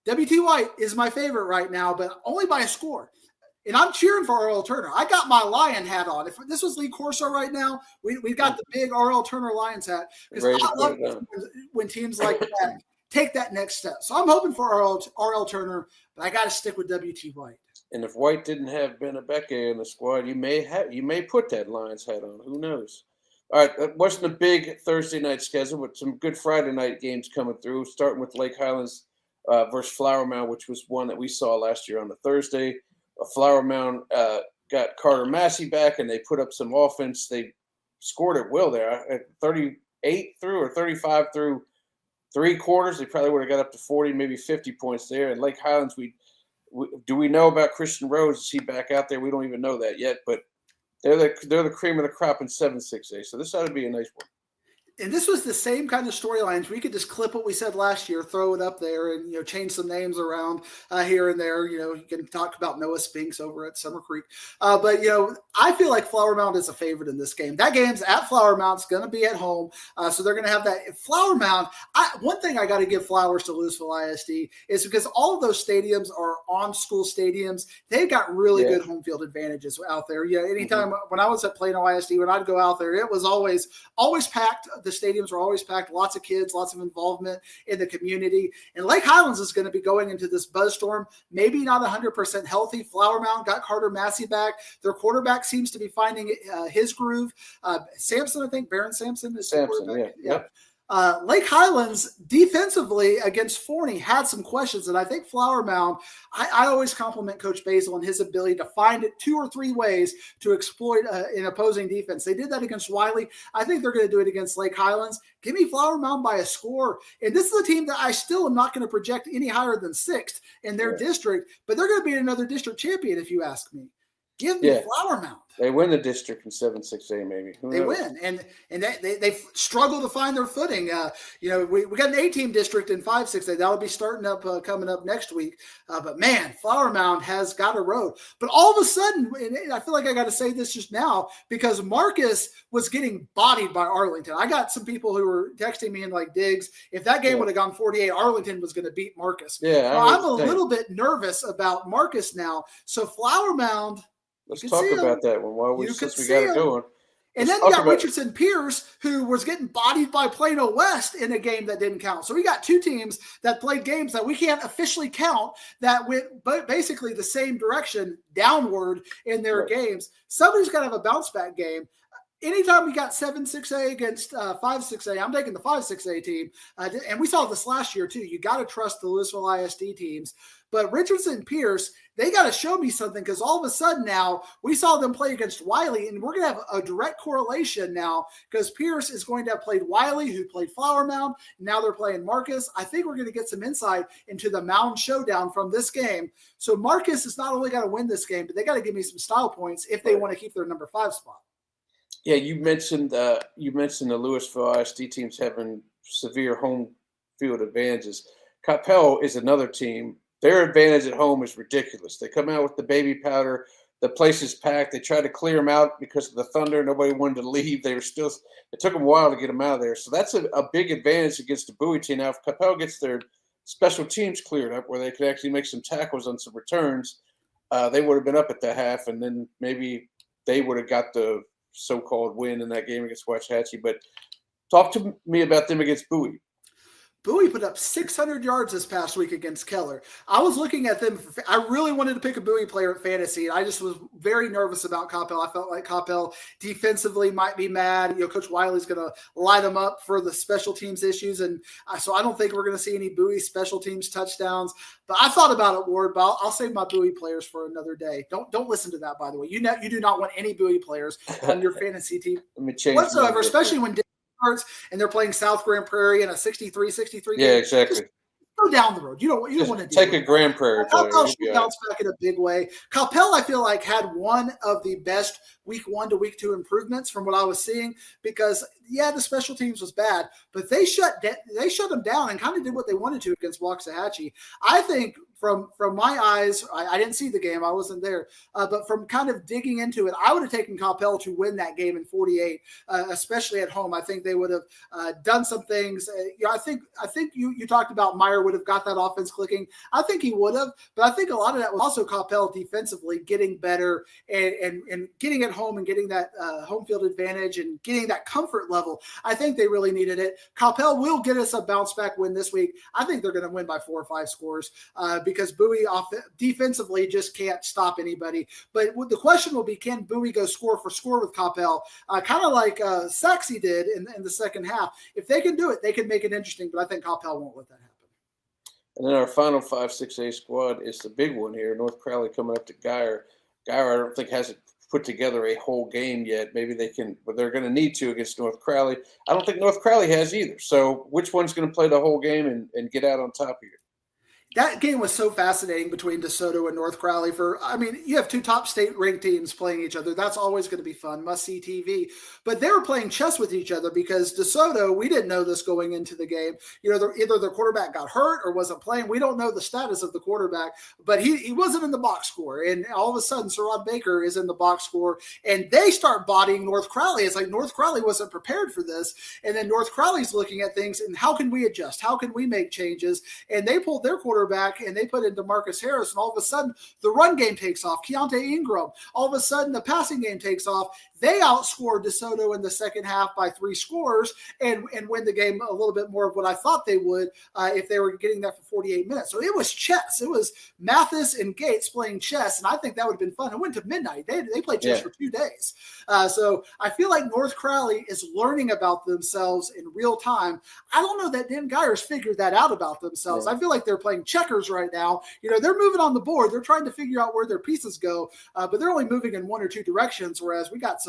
W.T. White is my favorite right now, but only by a score. And I'm cheering for R.L. Turner. I got my Lion hat on. If this was Lee Corso right now, we got the big R.L. Turner Lions hat. Because I love when teams like that take that next step. So I'm hoping for R.L. Turner, but I got to stick with W.T. White. And if White didn't have Benabeke in the squad, you may put that Lions hat on. Who knows? All right, that wasn't a big Thursday night schedule, but some good Friday night games coming through, starting with Lake Highlands versus Flower Mound, which was one that we saw last year on the Thursday. Flower Mound got Carter Massey back, and they put up some offense. They scored at will there at 38 through or 35 through 3 quarters. They probably would have got up to 40, maybe 50 points there. And Lake Highlands, do we know about Christian Rose? Is he back out there? We don't even know that yet, but they're the cream of the crop in 7-6A. So this ought to be a nice one. And this was the same kind of storylines. We could just clip what we said last year, throw it up there, and change some names around here and there. You can talk about Noah Spinks over at Summer Creek, but I feel like Flower Mound is a favorite in this game. That game's at Flower Mound. It's going to be at home, so they're going to have that. Flower Mound. One thing I got to give flowers to Louisville ISD is because all of those stadiums are on-school stadiums. They've got really good home field advantages out there. Anytime when I was at Plano ISD, when I'd go out there, it was always packed. The stadiums were always packed, lots of kids, lots of involvement in the community. And Lake Highlands is going to be going into this buzzstorm, maybe not 100% healthy. Flower Mound got Carter Massey back. Their quarterback seems to be finding his groove. Sampson, I think, Barron Sampson is the quarterback. Yep. Lake Highlands defensively against Forney had some questions, and I think Flower Mound, I always compliment Coach Basil and his ability to find 2 or 3 ways to exploit an opposing defense. They did that against Wiley. I think they're going to do it against Lake Highlands. Give me Flower Mound by a score. And this is a team that I still am not going to project any higher than 6th in their district, but they're going to be another district champion if you ask me. Give me Flower Mound. They win the district in 7-6A, maybe. They win, and they struggle to find their footing. We got an 8-team district in 5-6A. That'll be starting up coming up next week. But man, Flower Mound has got a road. But all of a sudden, and I feel like I got to say this just now because Marcus was getting bodied by Arlington. I got some people who were texting me and like, Diggs, if that game would have gone 48, Arlington was going to beat Marcus. Yeah, I'm a little bit nervous about Marcus now. So Flower Mound. Let's talk about that one since we got it going. And then you got Richardson Pierce, who was getting bodied by Plano West in a game that didn't count. So we got 2 teams that played games that we can't officially count that went basically the same direction downward in their games. Somebody's got to have a bounce back game. anytime we got 7-6A against 5-6A, I'm taking the 5-6A team. And we saw this last year too. You got to trust the Louisville ISD teams. But Richardson and Pierce, they got to show me something, because all of a sudden now we saw them play against Wiley, and we're going to have a direct correlation now, because Pierce is going to have played Wiley, who played Flower Mound. Now they're playing Marcus. I think we're going to get some insight into the Mound showdown from this game. So Marcus has not only got to win this game, but they got to give me some style points if they want to keep their number 5 spot. Yeah, you mentioned the Louisville ISD teams having severe home field advantages. Capel is another team. Their advantage at home is ridiculous. They come out with the baby powder. The place is packed. They tried to clear them out because of the thunder. Nobody wanted to leave. It took them a while to get them out of there. So that's a big advantage against the Bowie team. Now, if Capel gets their special teams cleared up where they could actually make some tackles on some returns, they would have been up at the half, and then maybe they would have got the so-called win in that game against Waxahachie. But talk to me about them against Bowie. Bowie put up 600 yards this past week against Keller. I was looking at them. I really wanted to pick a Bowie player at fantasy, and I just was very nervous about Capel. I felt like Capel defensively might be mad. Coach Wiley's going to light them up for the special teams issues, and so I don't think we're going to see any Bowie special teams touchdowns. But I thought about it, Ward, but I'll save my Bowie players for another day. Don't listen to that, by the way. You do not want any Bowie players on your fantasy team whatsoever, especially when and they're playing South Grand Prairie in a 63-63 game. Yeah, exactly. Just go down the road. You don't want to take a Grand Prairie player. Capel should bounce back in a big way. Capel, I feel like, had one of the best week 1 to week 2 improvements from what I was seeing, because the special teams was bad, but they shut them down and kind of did what they wanted to against Waxahachie. I think from my eyes, I didn't see the game, I wasn't there, but from kind of digging into it, I would have taken Capel to win that game in 48, especially at home. I think they would have done some things. I think you talked about Meyer would have got that offense clicking. I think he would have, but I think a lot of that was also Capel defensively getting better and getting at home and getting that home field advantage and getting that comfort level. I think they really needed it. Capel will get us a bounce back win this week. I think they're going to win by 4 or 5 scores because Bowie defensively just can't stop anybody. But the question will be, can Bowie go score for score with Capel? Kind of like Saxey did in the second half. If they can do it, they can make it interesting, but I think Capel won't let that happen. And then our final 5-6A squad is the big one here. North Crowley coming up to Geyer. Geyer, I don't think, hasn't put together a whole game yet. Maybe they can, but they're going to need to against North Crowley. I don't think North Crowley has either. So which one's going to play the whole game and get out on top here? That game was so fascinating between DeSoto and North Crowley. You have 2 top state ranked teams playing each other. That's always going to be fun, must-see TV. But they were playing chess with each other because DeSoto, we didn't know this going into the game. Either their quarterback got hurt or wasn't playing. We don't know the status of the quarterback, but he wasn't in the box score. And all of a sudden, Sirrod Baker is in the box score, and they start bodying North Crowley. It's like North Crowley wasn't prepared for this. And then North Crowley's looking at things, and how can we adjust? How can we make changes? And they pulled their quarterback and they put into Marcus Harris, and all of a sudden the run game takes off. Keontae Ingram, all of a sudden the passing game takes off. They outscored DeSoto in the second half by 3 scores and win the game a little bit more of what I thought they would if they were getting that for 48 minutes. So it was chess. It was Mathis and Gates playing chess, and I think that would have been fun. It went to midnight. They played chess for 2 days. So I feel like North Crowley is learning about themselves in real time. I don't know that Dan Geyer's figured that out about themselves. I feel like they're playing checkers right now. They're moving on the board. They're trying to figure out where their pieces go, but they're only moving in 1 or 2 directions, whereas we got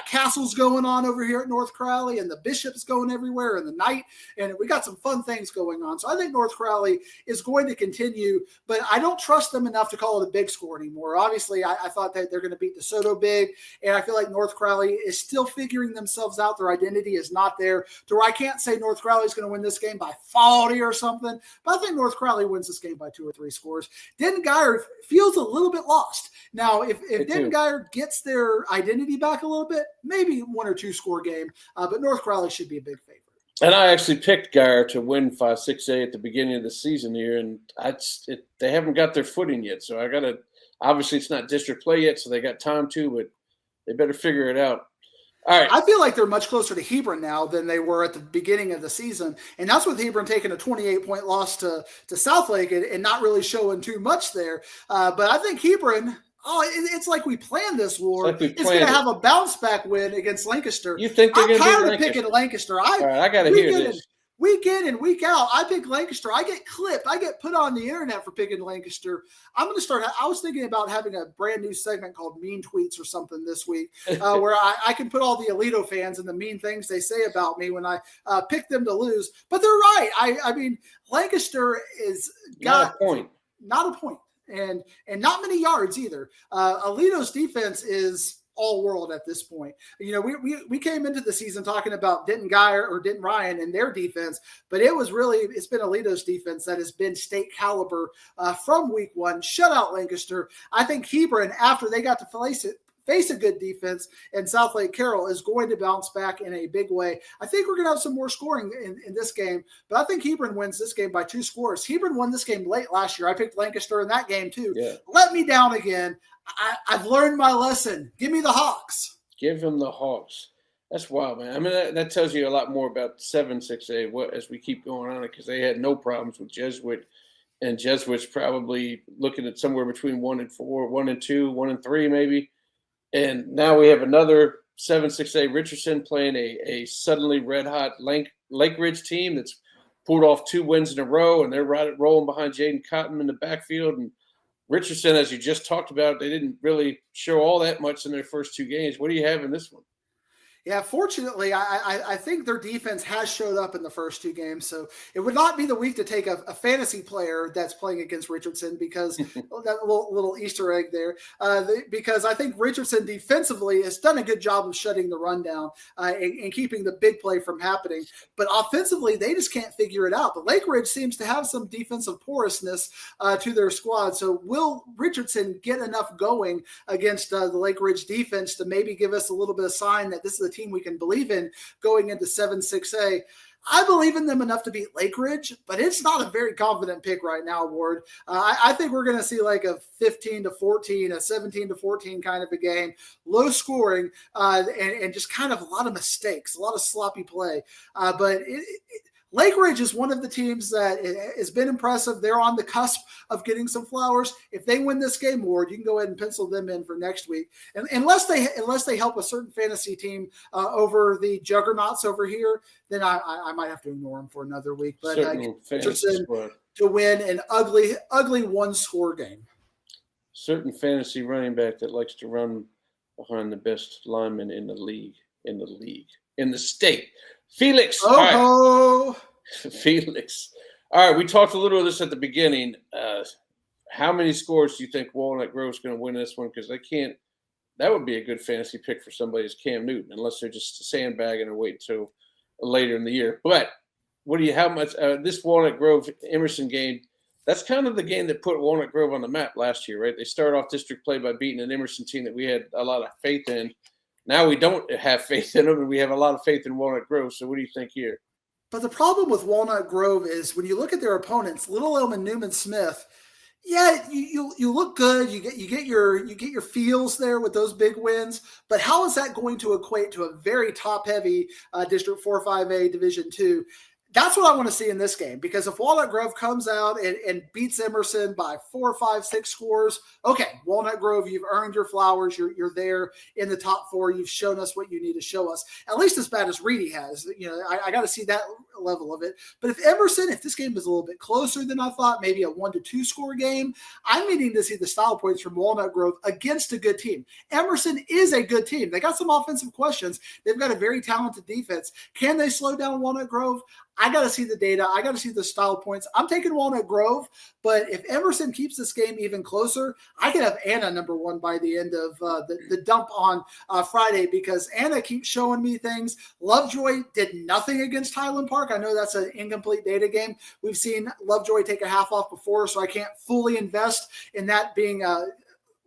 castles going on over here at North Crowley, and the bishops going everywhere in the night, and we got some fun things going on. So I think North Crowley is going to continue, but I don't trust them enough to call it a big score anymore. Obviously, I thought that they're going to beat DeSoto big, and I feel like North Crowley is still figuring themselves out. Their identity is not there to where I can't say North Crowley is going to win this game by 40 or something, but I think North Crowley wins this game by 2 or 3 scores. Denton Geyer feels a little bit lost. Now, if Denton Geyer gets their identity back a little bit, maybe 1 or 2 score game, but North Crowley should be a big favorite. And I actually picked Geyer to win 5-6A at the beginning of the season here, and they haven't got their footing yet. So obviously it's not district play yet, so they got time to, but they better figure it out. All right. I feel like they're much closer to Hebron now than they were at the beginning of the season. And that's with Hebron taking a 28-point loss to Southlake and not really showing too much there. But I think Hebron, Oh, it's like we planned this, Ward. It's going to have a bounce back win against Lancaster. You think they're going to beat Lancaster? I'm tired of picking Lancaster. All right, I got to hear this. Week in and week out, I pick Lancaster. I get clipped. I get put on the internet for picking Lancaster. I'm going to start. I was thinking about having a brand new segment called Mean Tweets or something this week, where I can put all the Alito fans and the mean things they say about me when I pick them to lose. But they're right. I mean, Lancaster is got not a point, and not many yards either. Alito's defense is all world at this point. You know, we came into the season talking about Denton Ryan and their defense, but it's been Alito's defense that has been state caliber from week one. Shut out Lancaster. I think Hebron, after they got to face a good defense, and South Lake Carroll is going to bounce back in a big way. I think we're going to have some more scoring in this game, but I think Hebron wins this game by 2 scores. Hebron won this game late last year. I picked Lancaster in that game too. Yeah. Let me down again. I've learned my lesson. Give me the Hawks. Give him the Hawks. That's wild, man. I mean, that tells you a lot more about 7-6A as we keep going on it, because they had no problems with Jesuit, and Jesuit's probably looking at somewhere between 1-4, 1-2, 1-3 maybe. And now we have another 7-6A Richardson playing a suddenly red-hot Lake Ridge team that's pulled off 2 wins in a row, and they're rolling behind Jaden Cotton in the backfield. And Richardson, as you just talked about, they didn't really show all that much in their first 2 games. What do you have in this one? Yeah, fortunately, I think their defense has showed up in the first 2 games. So it would not be the week to take a fantasy player that's playing against Richardson, because that little Easter egg there, because I think Richardson defensively has done a good job of shutting the run down and keeping the big play from happening. But offensively, they just can't figure it out. But Lake Ridge seems to have some defensive porousness to their squad. So will Richardson get enough going against the Lake Ridge defense to maybe give us a little bit of sign that this is a team we can believe in going into 7-6A? I believe in them enough to beat Lake Ridge, but it's not a very confident pick right now, Ward. I think we're going to see like a 15-14, a 17-14 kind of a game, low scoring, and just kind of a lot of mistakes, a lot of sloppy play. But Lake Ridge is one of the teams that has been impressive. They're on the cusp of getting some flowers. If they win this game, Ward, you can go ahead and pencil them in for next week. And unless they help a certain fantasy team over the juggernauts over here, then I might have to ignore them for another week. But Richardson to win an ugly 1-score game. Certain fantasy running back that likes to run behind the best lineman in the league, in the state. Felix. Oh, right. Felix. All right, we talked a little of this at the beginning. How many scores do you think Walnut Grove's going to win this one? Because that would be a good fantasy pick for somebody as Cam Newton, unless they're just sandbagging and wait until later in the year. But how much this Walnut Grove Emerson game, that's kind of the game that put Walnut Grove on the map last year, right? They started off district play by beating an Emerson team that we had a lot of faith in. Now we don't have faith in them, and we have a lot of faith in Walnut Grove. So what do you think here? But the problem with Walnut Grove is when you look at their opponents, Little Elm and Newman Smith, yeah, you look good. You get your feels there with those big wins. But how is that going to equate to a very top-heavy District 4-5A Division II? That's what I want to see in this game, because if Walnut Grove comes out and beats Emerson by 4, 5, 6 scores, okay, Walnut Grove, you've earned your flowers. You're there in the top 4. You've shown us what you need to show us, at least as bad as Reedy has. You know, I got to see that level of it. But if this game is a little bit closer than I thought, maybe a 1-2 score game, I'm needing to see the style points from Walnut Grove against a good team. Emerson is a good team. They got some offensive questions. They've got a very talented defense. Can they slow down Walnut Grove? I got to see the data. I got to see the style points. I'm taking Walnut Grove, but if Emerson keeps this game even closer, I could have Anna number 1 by the end of the dump on Friday, because Anna keeps showing me things. Lovejoy did nothing against Highland Park. I know that's an incomplete data game. We've seen Lovejoy take a half off before, so I can't fully invest in that being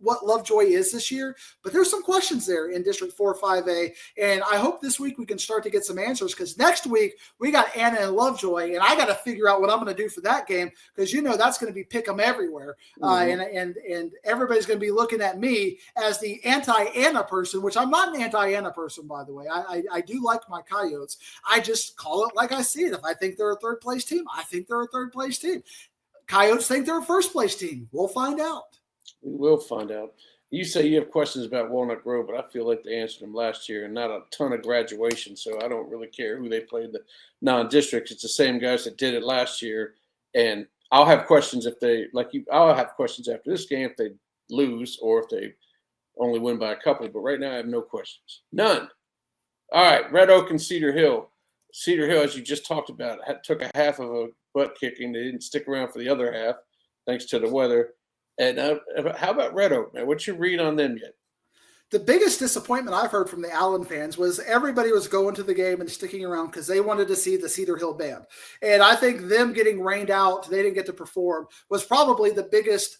what Lovejoy is this year, but there's some questions there in District 4-5A, and I hope this week we can start to get some answers, because next week we got Anna and Lovejoy, and I got to figure out what I'm going to do for that game, because that's going to be pick 'em everywhere, and everybody's going to be looking at me as the anti-Anna person, which I'm not an anti-Anna person, by the way. I do like my Coyotes. I just call it like I see it. If I think they're a third-place team, I think they're a third-place team. Coyotes think they're a first-place team. We'll find out. We will find out. You say you have questions about Walnut Grove, but I feel like they answered them last year, and not a ton of graduation. So I don't really care who they played the non-districts. It's the same guys that did it last year, and I'll have questions if they I'll have questions after this game if they lose or if they only win by a couple. But right now, I have no questions, none. All right, Red Oak and Cedar Hill. Cedar Hill, as you just talked about, took a half of a butt kicking. They didn't stick around for the other half, thanks to the weather. And how about Red Oak, man? What's your read on them yet? The biggest disappointment I've heard from the Allen fans was everybody was going to the game and sticking around because they wanted to see the Cedar Hill band. And I think them getting rained out, they didn't get to perform, was probably the biggest.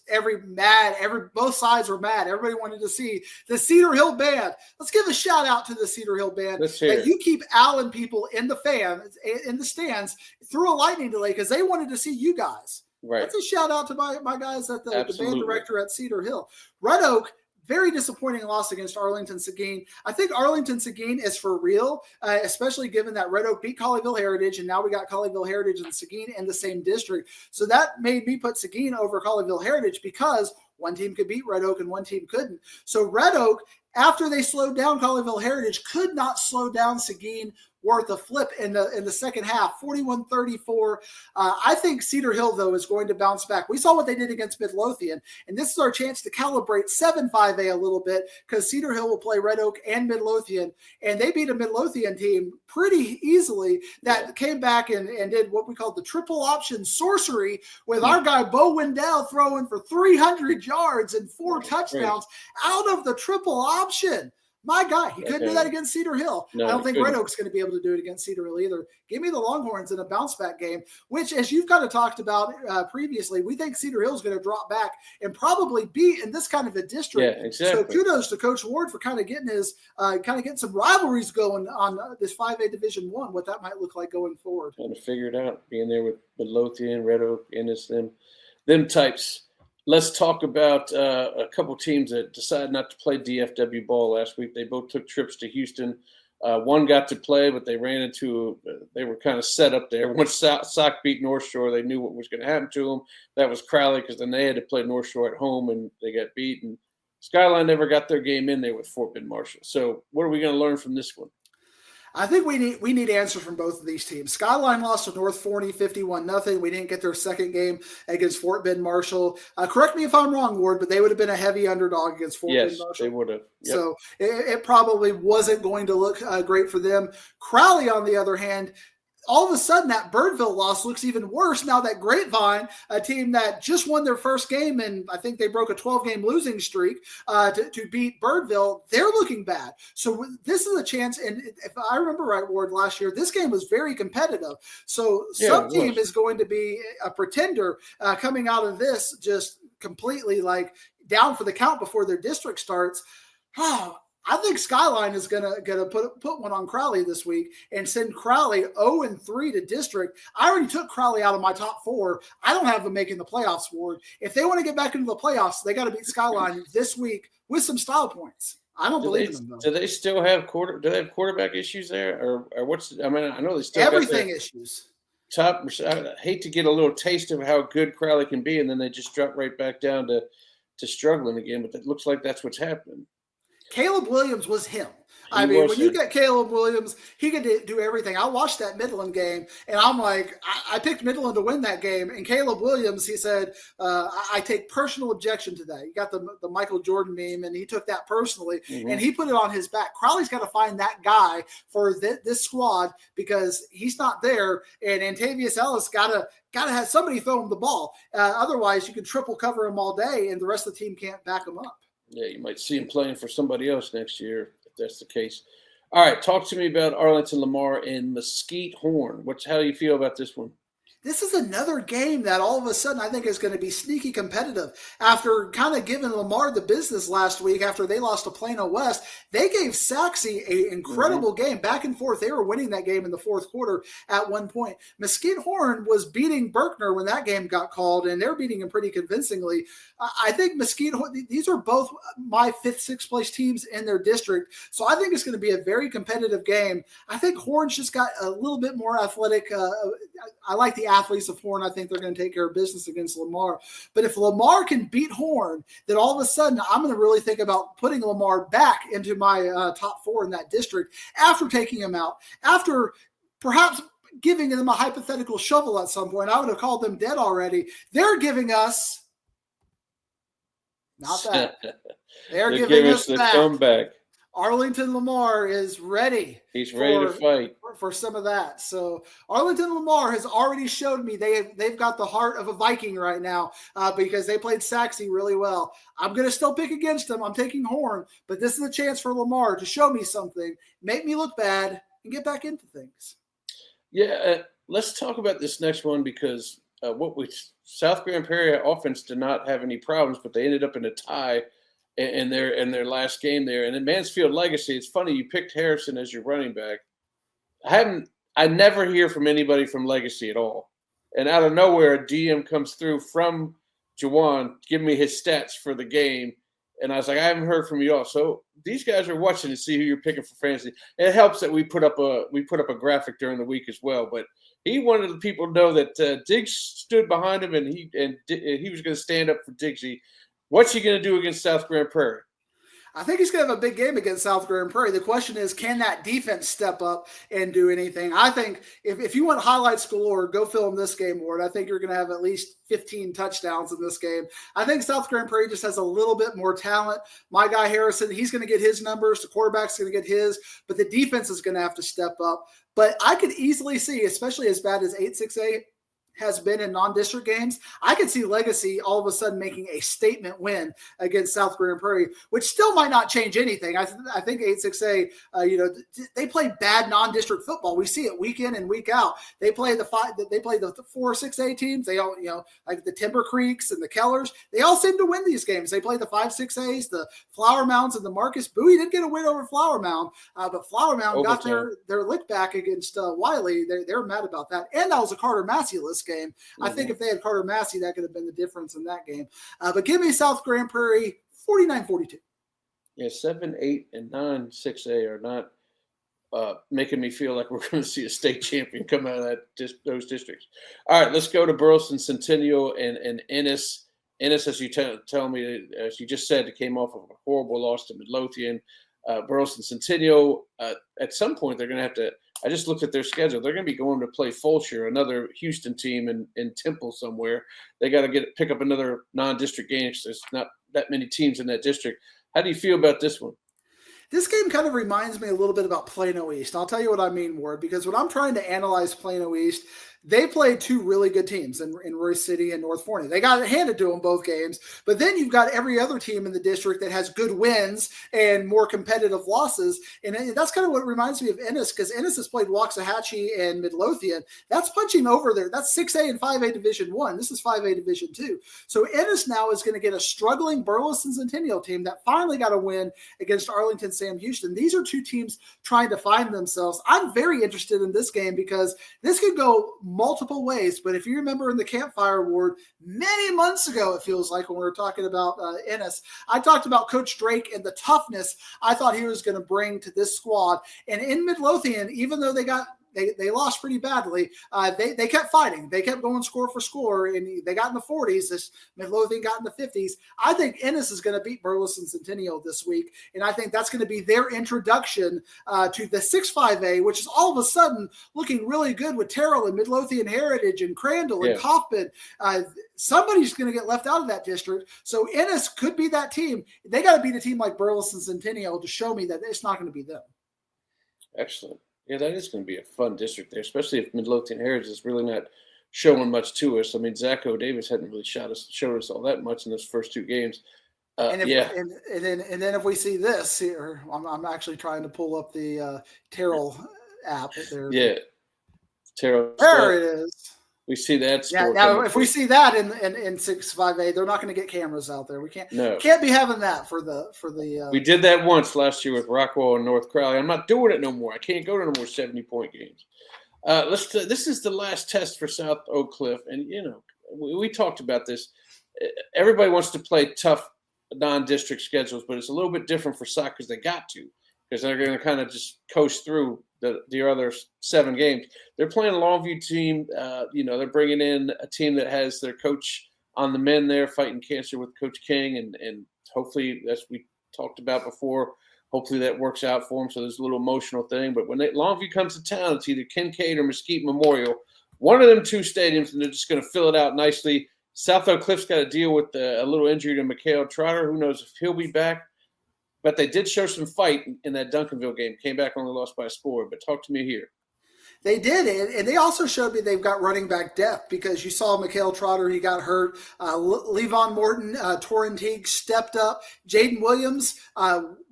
Both sides were mad. Everybody wanted to see the Cedar Hill band. Let's give a shout out to the Cedar Hill band. That you keep Allen people in the stands through a lightning delay because they wanted to see you guys. Right. That's a shout out to my guys at the band director at Cedar Hill. Red Oak, very disappointing loss against Arlington Seguin. I think Arlington Seguin is for real, especially given that Red Oak beat Colleyville Heritage, and now we got Colleyville Heritage and Seguin in the same district. So that made me put Seguin over Colleyville Heritage because one team could beat Red Oak and one team couldn't. So Red Oak, after they slowed down Colleyville Heritage, could not slow down Seguin worth a flip in the second half, 41-34. I think Cedar Hill, though, is going to bounce back. We saw what they did against Midlothian, and this is our chance to calibrate 7-5A a little bit because Cedar Hill will play Red Oak and Midlothian, and they beat a Midlothian team pretty easily that came back and did what we call the triple option sorcery with our guy Bo Wendell throwing for 300 yards and 4 touchdowns out of the triple option. My God, he couldn't do that against Cedar Hill. No, I don't think Red Oak's going to be able to do it against Cedar Hill either. Give me the Longhorns in a bounce-back game, which, as you've kind of talked about previously, we think Cedar Hill's going to drop back and probably be in this kind of a district. Yeah, exactly. So kudos to Coach Ward for kind of getting some rivalries going on this 5A Division I, what that might look like going forward. Trying to figure it out, being there with Midlothian, Red Oak, Ennis, them types. Let's talk about a couple teams that decided not to play DFW ball last week. They both took trips to Houston. One got to play, but they ran into they were kind of set up there. Once Sock beat North Shore, they knew what was going to happen to them. That was Crowley because then they had to play North Shore at home, and they got beaten. Skyline never got their game in there with Fort Bend Marshall. So what are we going to learn from this one? I think we need answers from both of these teams. Skyline lost to North Forney 51-0. We didn't get their second game against Fort Bend Marshall. Correct me if I'm wrong, Ward, but they would have been a heavy underdog against Fort Bend Marshall. Yes, they would have. Yep. So it probably wasn't going to look great for them. Crowley, on the other hand, all of a sudden that Birdville loss looks even worse now that Grapevine, a team that just won their first game, and I think they broke a 12-game losing streak to beat Birdville, they're looking bad. So this is a chance, and if I remember right, Ward, last year, this game was very competitive. So some team is going to be a pretender coming out of this just completely like down for the count before their district starts. I think Skyline is gonna put one on Crowley this week and send Crowley 0-3 to district. I already took Crowley out of my top 4. I don't have them making the playoffs, Ward. If they want to get back into the playoffs, they got to beat Skyline this week with some style points. I don't believe in them, though. Do they still have quarterback issues there, or what's? I mean, I know they still everything got issues. Top. I hate to get a little taste of how good Crowley can be, and then they just drop right back down to struggling again. But it looks like that's what's happening. Caleb Williams was him. When you get Caleb Williams, he could do everything. I watched that Midland game, and I'm like, I picked Midland to win that game. And Caleb Williams, he said, I take personal objection to that. You got the Michael Jordan meme, and he took that personally, and he put it on his back. Crowley's got to find that guy for this squad because he's not there, and Antavius Ellis got to have somebody throw him the ball. Otherwise, you can triple cover him all day, and the rest of the team can't back him up. Yeah, you might see him playing for somebody else next year if that's the case. All right, talk to me about Arlington Lamar and Mesquite Horn. How do you feel about this one? This is another game that all of a sudden I think is going to be sneaky competitive. After kind of giving Lamar the business last week after they lost to Plano West, they gave Saxe an incredible game. Back and forth, they were winning that game in the fourth quarter at one point. Mesquite Horn was beating Berkner when that game got called, and they're beating him pretty convincingly. I think Mesquite Horn, these are both my 5th, 6th place teams in their district, so I think it's going to be a very competitive game. I think Horn's just got a little bit more athletic. I like the athletes of Horn. I think they're going to take care of business against Lamar. But if Lamar can beat Horn, then all of a sudden I'm going to really think about putting Lamar back into my top 4 in that district after taking him out, after perhaps giving them a hypothetical shovel at some point. I would have called them dead already. They're giving us not that. They're giving us the back. comeback. Arlington Lamar is ready. He's ready to fight for some of that. So Arlington Lamar has already showed me they've got the heart of a Viking right now because they played Saxe really well. I'm going to still pick against them. I'm taking Horn, but this is a chance for Lamar to show me something, make me look bad, and get back into things. Yeah, let's talk about this next one because South Grand Prairie offense did not have any problems, but they ended up in a tie in their last game there. And in Mansfield Legacy, it's funny you picked Harrison as your running back. I never hear from anybody from Legacy at all, and out of nowhere a DM comes through from Jawan giving me his stats for the game. And I was like, I haven't heard from you all. So these guys are watching to see who you're picking for fantasy. It helps that we put up a graphic during the week as well. But he wanted the people to know that Diggs stood behind him, and he was going to stand up for Diggsy. What's he going to do against South Grand Prairie? I think he's going to have a big game against South Grand Prairie. The question is, can that defense step up and do anything? I think if you want highlights galore, go film this game, Ward. I think you're going to have at least 15 touchdowns in this game. I think South Grand Prairie just has a little bit more talent. My guy Harrison, he's going to get his numbers. The quarterback's going to get his, but the defense is going to have to step up. But I could easily see, especially as bad as 8-6-8 has been in non-district games, I could see Legacy all of a sudden making a statement win against South Grand Prairie, which still might not change anything. I think 8-6A, they play bad non-district football. We see it week in and week out. They play the 4-6A teams. They all, like the Timber Creeks and the Kellers. They all seem to win these games. They play the 5-6As, the Flower Mounds, and the Marcus Bowie did get a win over Flower Mound, but Flower Mound got their lick back against Wiley. They're mad about that, and that was a Carter Massey-less game. Mm-hmm. I think if they had Carter Massey, that could have been the difference in that game. But give me South Grand Prairie 49-42. Yeah, 7, 8, and 9, 6A are not making me feel like we're going to see a state champion come out of those districts. All right, let's go to Burleson Centennial and Ennis. Ennis, as you tell me, as you just said, it came off of a horrible loss to Midlothian. Burleson Centennial, at some point, they're going to have to – I just looked at their schedule. They're going to be going to play Fulshire, another Houston team in Temple somewhere. They got to pick up another non-district game. There's not that many teams in that district. How do you feel about this one? This game kind of reminds me a little bit about Plano East. I'll tell you what I mean, Ward, because when I'm trying to analyze Plano East, they played two really good teams in Royce City and North Forney. They got it handed to them both games, but then you've got every other team in the district that has good wins and more competitive losses. And that's kind of what reminds me of Ennis, because Ennis has played Waxahachie and Midlothian. That's punching over there. That's 6A and 5A Division I. This is 5A Division II. So Ennis now is going to get a struggling Burleson Centennial team that finally got a win against Arlington Sam Houston. These are two teams trying to find themselves. I'm very interested in this game because this could go multiple ways, but if you remember in the Campfire Award many months ago, it feels like, when we were talking about Ennis, I talked about Coach Drake and the toughness I thought he was going to bring to this squad. And in Midlothian, even though they lost pretty badly, they kept fighting. They kept going score for score, and they got in the 40s. This Midlothian got in the 50s. I think Ennis is going to beat Burleson Centennial this week, and I think that's going to be their introduction to the 6-5A, which is all of a sudden looking really good with Terrell and Midlothian Heritage and Crandall and Kaufman. Somebody's going to get left out of that district. So Ennis could be that team. They got to beat a team like Burleson Centennial to show me that it's not going to be them. Excellent. Yeah, that is going to be a fun district there, especially if Midlothian Heritage is really not showing much to us. I mean, Zacho Davis hadn't really showed us all that much in those first two games. And then if we see this here, I'm actually trying to pull up the Terrell app. Yeah, Terrell. There it is. We see that. Yeah. Now, if we see that in 6-5A, they're not going to get cameras out there. We can't be having that for the. We did that once last year with Rockwell and North Crowley. I'm not doing it no more. I can't go to no more 70-point games. This is the last test for South Oak Cliff, and we talked about this. Everybody wants to play tough non-district schedules, but it's a little bit different for SOC because they got to, because they're going to kind of just coast through the other 7 games. They're playing a Longview team. They're bringing in a team that has their coach on the men there fighting cancer with Coach King, and hopefully, as we talked about before, hopefully that works out for them. So there's a little emotional thing. But when Longview comes to town, it's either Kincaid or Mesquite Memorial, one of them 2 stadiums, and they're just going to fill it out nicely. South Oak Cliff's got to deal with a little injury to Mikhail Trotter. Who knows if he'll be back? But they did show some fight in that Duncanville game. Came back, only lost by a score. But talk to me here. They did, and they also showed me they've got running back depth because you saw Mikhail Trotter, he got hurt. Levon Morton, Torrin Teague stepped up. Jaden Williams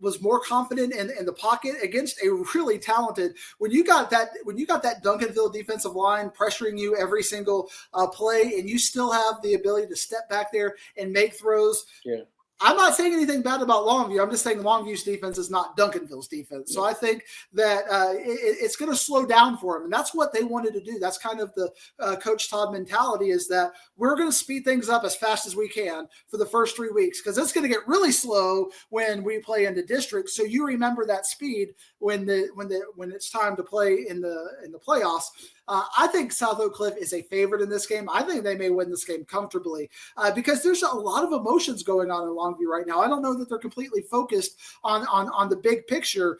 was more confident in the pocket against a really talented. When you got that Duncanville defensive line pressuring you every single play, and you still have the ability to step back there and make throws. Yeah. I'm not saying anything bad about Longview. I'm just saying Longview's defense is not Duncanville's defense. So I think that it's going to slow down for them. And that's what they wanted to do. That's kind of the Coach Todd mentality, is that we're going to speed things up as fast as we can for the first 3 weeks, because it's going to get really slow when we play into district. So you remember that speed when it's time to play in the playoffs. I think South Oak Cliff is a favorite in this game. I think they may win this game comfortably because there's a lot of emotions going on in Longview right now. I don't know that they're completely focused on the big picture,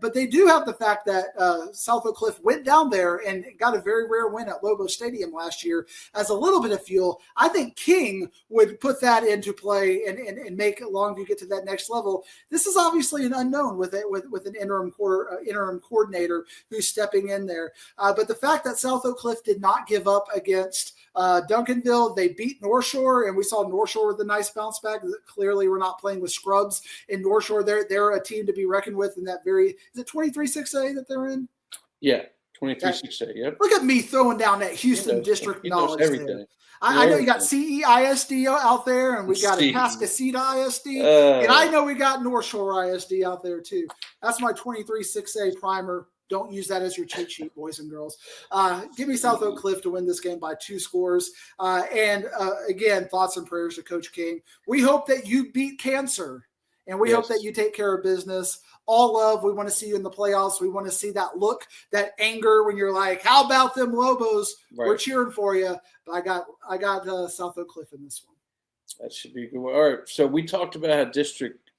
but they do have the fact that South Oak Cliff went down there and got a very rare win at Lobo Stadium last year as a little bit of fuel. I think King would put that into play and make Longview get to that next level. This is obviously an unknown with an interim coordinator who's stepping in there, but the fact that South Oak Cliff did not give up against Duncanville. They beat North Shore, and we saw North Shore with a nice bounce back. Clearly, we're not playing with scrubs in North Shore. They're a team to be reckoned with in that is it 23-6A that they're in? Yeah, 23-6A, yep. Look at me throwing down that Houston district knowledge there. I know you got CEISD out there, and we got Atascocita ISD, and I know we got North Shore ISD out there too. That's my 23-6A primer. Don't use that as your cheat sheet, boys and girls. Give me South Oak Cliff to win this game by 2 scores. Again, thoughts and prayers to Coach King. We hope that you beat cancer, and we hope that you take care of business. All love. We want to see you in the playoffs. We want to see that look, that anger when you're like, how about them Lobos? Right. We're cheering for you. But I got South Oak Cliff in this one. That should be good. All right. So we talked about how district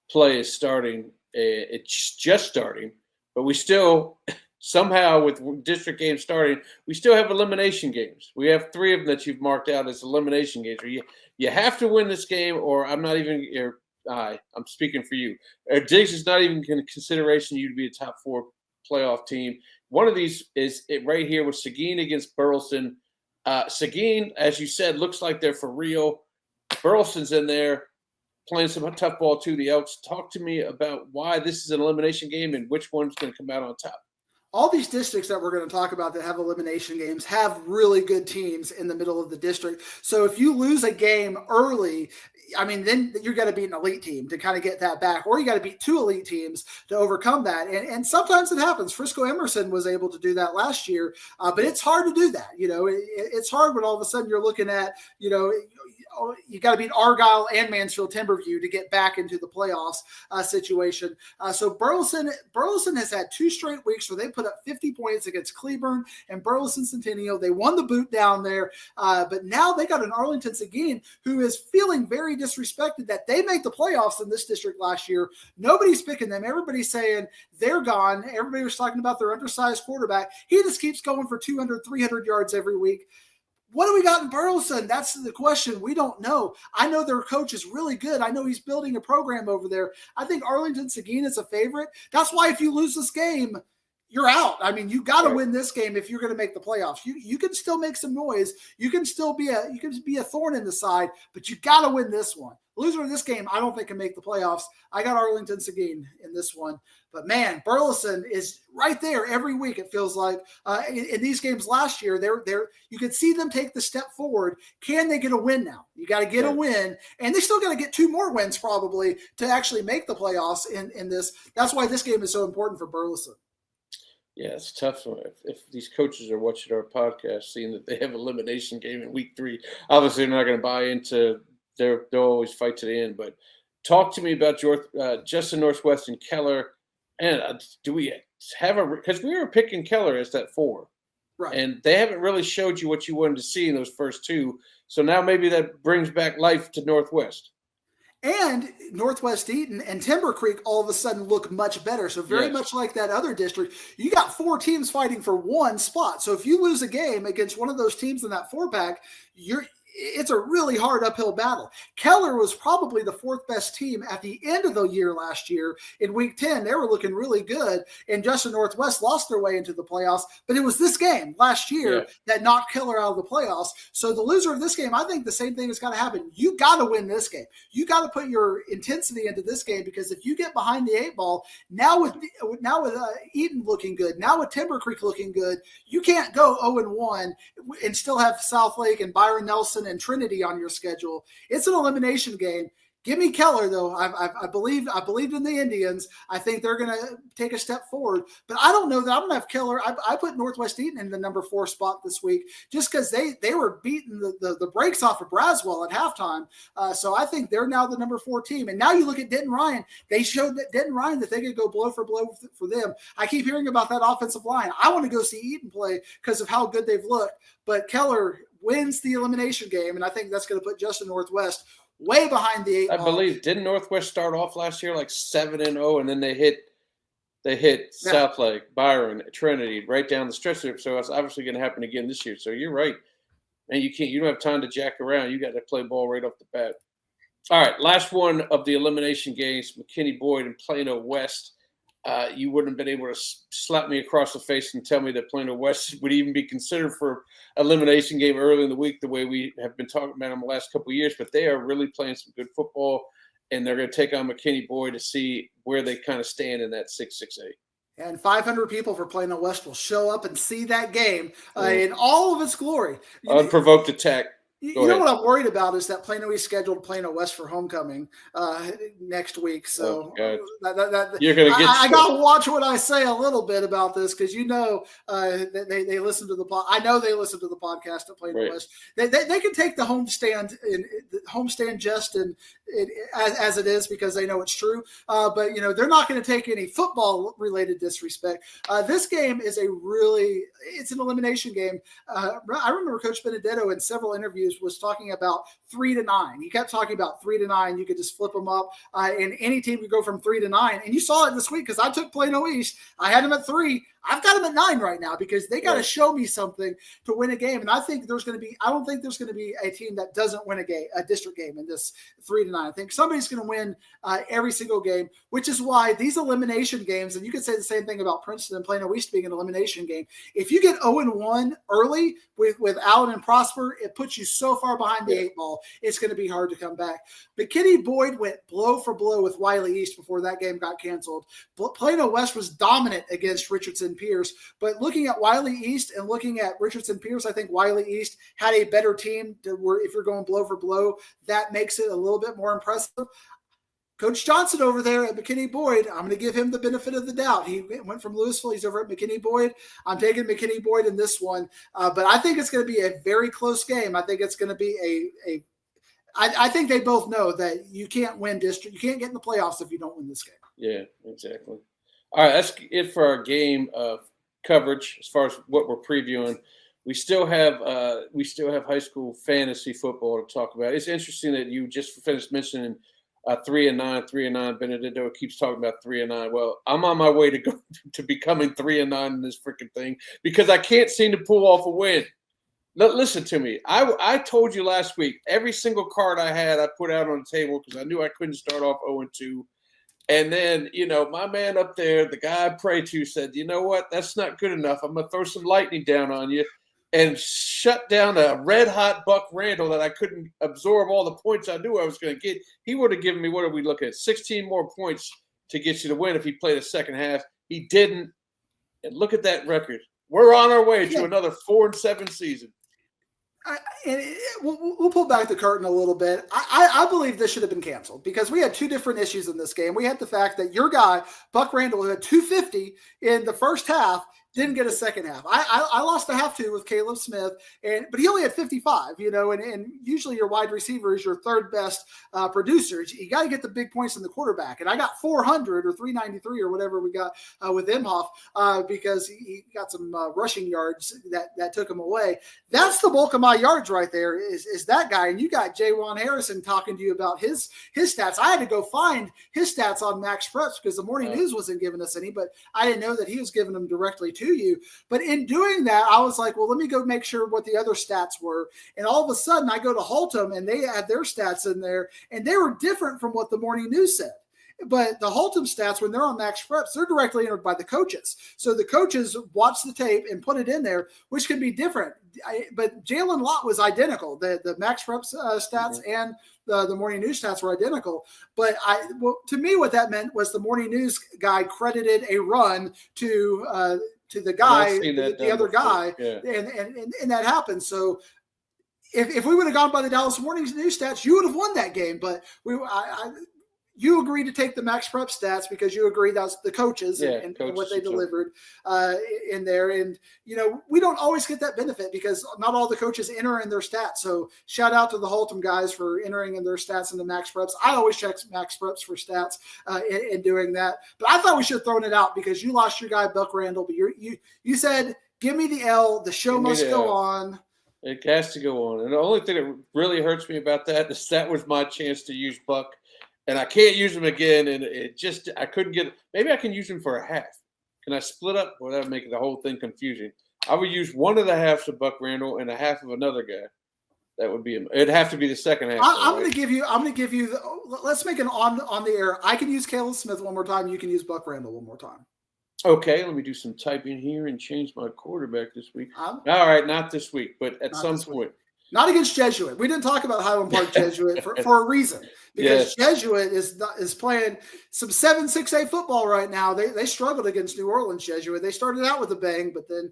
play is starting. It's just starting. But we still, somehow with district games starting, we still have elimination games. We have 3 of them that you've marked out as elimination games. Where you have to win this game, or I'm speaking for you. Diggs is not even in consideration you to be a top 4 playoff team. One of these is it right here with Seguin against Burleson. Seguin, as you said, looks like they're for real. Burleson's in there playing some tough ball too. The Elks. Talk to me about why this is an elimination game and which one's going to come out on top. All these districts that we're going to talk about that have elimination games have really good teams in the middle of the district. So if you lose a game early, then you're going to beat an elite team to kind of get that back, or you got to beat 2 elite teams to overcome that. And sometimes it happens. Frisco Emerson was able to do that last year, but it's hard to do that. It's hard when all of a sudden you're looking at, you got to beat Argyle and Mansfield Timberview to get back into the playoffs situation. So Burleson has had 2 straight weeks where they put up 50 points against Cleburne and Burleson Centennial. They won the boot down there, but now they got an Arlington Seguin who is feeling very disrespected that they made the playoffs in this district last year. Nobody's picking them. Everybody's saying they're gone. Everybody was talking about their undersized quarterback. He just keeps going for 200, 300 yards every week. What do we got in Burleson? That's the question. We don't know. I know their coach is really good. I know he's building a program over there. I think Arlington Seguin is a favorite. That's why if you lose this game, you're out. You got to win this game if you're going to make the playoffs. You can still make some noise. You can still be a thorn in the side, but you got to win this one. Loser of this game, I don't think can make the playoffs. I got Arlington Seguin in this one. But man, Burleson is right there every week. It feels like in these games last year, you could see them take the step forward. Can they get a win now? You got to get a win, and they still got to get 2 more wins probably to actually make the playoffs in this. That's why this game is so important for Burleson. Yeah, it's tough if these coaches are watching our podcast, seeing that they have an elimination game in week 3. Obviously, they're not going to buy into. They'll always fight to the end. But talk to me about your Justin Northwest and Keller. And do we because we were picking Keller as that 4. Right. And they haven't really showed you what you wanted to see in those first 2. So now maybe that brings back life to Northwest. And Northwest Eaton and Timber Creek all of a sudden look much better. So very much like that other district, you got 4 teams fighting for one spot. So if you lose a game against one of those teams in that 4-pack, it's a really hard uphill battle. Keller was probably the 4th best team at the end of the year last year. In week 10, they were looking really good, and Justin Northwest lost their way into the playoffs. But it was this game last year that knocked Keller out of the playoffs. So the loser of this game, I think the same thing has got to happen. You got to win this game. You got to put your intensity into this game, because if you get behind the 8 ball, now with Eaton looking good, now with Timber Creek looking good, you can't go 0-1 and still have South Lake and Byron Nelson and Trinity on your schedule. It's an elimination game. Give me Keller, though. I believed in the Indians. I think they're going to take a step forward. But I don't know that I'm going to have Keller. I put Northwest Eaton in the number 4 spot this week just because they were beating the brakes off of Braswell at halftime. So I think they're now the number 4 team. And now you look at Denton Ryan. They showed that Denton Ryan that they could go blow for blow for them. I keep hearing about that offensive line. I want to go see Eaton play because of how good they've looked. But Keller wins the elimination game, and I think that's going to put Justin Northwest way behind the 8 ball. I believe, didn't Northwest start off last year like 7-0, and then they hit South Lake, Byron, Trinity right down the stretch there. So it's obviously going to happen again this year. So you're right, and you don't have time to jack around. You got to play ball right off the bat. All right, last one of the elimination games: McKinney Boyd and Plano West. You wouldn't have been able to slap me across the face and tell me that Plano West would even be considered for elimination game early in the week, the way we have been talking about them the last couple of years. But they are really playing some good football, and they're going to take on McKinney Boyd to see where they kind of stand in that 6-6-8. And 500 people for Plano West will show up and see that game in all of its glory. Unprovoked attack. You know what I'm worried about is that Plano East scheduled Plano West for homecoming next week. So you're going to get. I got to watch what I say a little bit about this, because they listen to the pod. I know they listen to the podcast at Plano West. They can take the homestand jest as it is, because they know it's true. But they're not going to take any football related disrespect. This game is it's an elimination game. I remember Coach Benedetto in several interviews was talking about 3-9. He kept talking about 3-9. You could just flip them up, and any team could go from 3-9. And you saw it this week, because I took Plano East. I had them at 3. I've got them at 9 right now, because they got to show me something to win a game. And I don't think there's going to be a team that doesn't win a district game in this 3-9. I think somebody's going to win every single game, which is why these elimination games, and you could say the same thing about Princeton and Plano East being an elimination game. If you get 0-1 early with Allen and Prosper, it puts you so far behind the 8 ball, it's going to be hard to come back. McKinney Boyd went blow for blow with Wiley East before that game got canceled. Plano West was dominant against Richardson Pierce, but looking at Wiley East and looking at Richardson Pierce, I think Wiley East had a better team if you're going blow for blow. That makes it a little bit more impressive. Coach Johnson over there at McKinney Boyd, I'm going to give him the benefit of the doubt. He went from Louisville. He's over at McKinney Boyd. I'm taking McKinney Boyd in this one, but I think it's going to be a very close game. I think it's going to be I think they both know that you can't win district. You can't get in the playoffs if you don't win this game. Yeah, exactly. All right, that's it for our game coverage as far as what we're previewing. We still have high school fantasy football to talk about. It's interesting that you just finished mentioning 3-9. Benedetto keeps talking about 3-9. Well, I'm on my way to becoming 3-9 in this freaking thing, because I can't seem to pull off a win. Listen to me. I told you last week, every single card I had, I put out on the table, because I knew I couldn't start off 0-2. And then, my man up there, the guy I pray to, said, you know what? That's not good enough. I'm going to throw some lightning down on you, and shut down a red-hot Buck Randall that I couldn't absorb all the points I knew I was going to get. He would have given me, what are we looking at, 16 more points to get you to win if he played the second half. He didn't. And look at that record. We're on our way to another 4-7 season. We'll pull back the curtain a little bit. I believe this should have been canceled, because we had two different issues in this game. We had the fact that your guy, Buck Randall, who had 250 in the first half, Didn't get a second half. I lost a half to with Caleb Smith, but he only had 55, and usually your wide receiver is your third best producer. You got to get the big points in the quarterback. And I got 400 or 393 or whatever we got with Imhoff because he got some rushing yards that took him away. That's the bulk of my yards right there is that guy. And you got Jaywan Harrison talking to you about his stats. I had to go find his stats on Max Preps because the Morning News wasn't giving us any, but I didn't know that he was giving them directly to you. But in doing that, I was like, well, let me go make sure what the other stats were. And all of a sudden I go to Holtum and they had their stats in there and they were different from what the Morning News said. But the Holtum stats, when they're on Max Preps, they're directly entered by the coaches. So the coaches watch the tape and put it in there, which can be different. But Jalen Lott was identical. The Max Preps stats and the Morning News stats were identical. But to me, what that meant was the Morning News guy credited a run to the guy, the other guy, and that happened. So if we would have gone by the Dallas Morning News stats, you would have won that game. But you agreed to take the Max Prep stats because you agreed that's the coaches and what they delivered in there. And, we don't always get that benefit because not all the coaches enter in their stats. So shout out to the Holtum guys for entering in their stats in the Max Preps. I always check Max Preps for stats in doing that. But I thought we should have thrown it out because you lost your guy, Buck Randall. But you said, give me the L. The show must go on. It has to go on. And the only thing that really hurts me about that is that was my chance to use Buck. And I can't use them again, and I couldn't get it. Maybe I can use them for a half. Can I split up? Well, that would make the whole thing confusing. I would use one of the halves of Buck Randall and a half of another guy. That would be. It'd have to be the second half. I'm going to give you. Let's make an on the air. I can use Caleb Smith one more time. You can use Buck Randall one more time. Okay, let me do some typing here and change my quarterback this week. All right, not this week, but at some point. Not against Jesuit. We didn't talk about Highland Park Jesuit for a reason because Jesuit is playing some 7-6A football right now. They struggled against New Orleans Jesuit. They started out with a bang, but then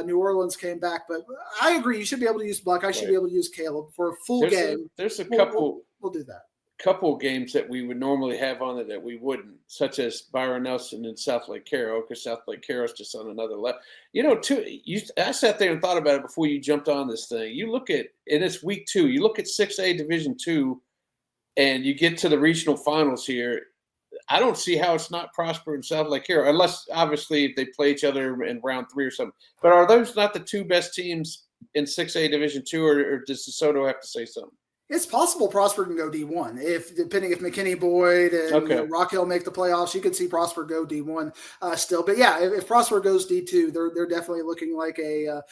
New Orleans came back. But I agree. You should be able to use Buck. I should be able to use Caleb for a full game. There's a couple. We'll do that. Couple of games that we would normally have on it that we wouldn't, such as Byron Nelson and South Lake Carroll, because South Lake Carroll's just on another level. I sat there and thought about it before you jumped on this thing. You look at, and it's week 2, you look at 6A Division II, and you get to the regional finals here. I don't see how it's not Prosper and South Lake Carroll, unless obviously if they play each other in round 3 or something. But are those not the 2 best teams in 6A Division II, or does DeSoto have to say something? It's possible Prosper can go D1 depending if McKinney Boyd and Rock Hill make the playoffs. You could see Prosper go D1 still. But yeah, if Prosper goes D2, they're definitely looking like a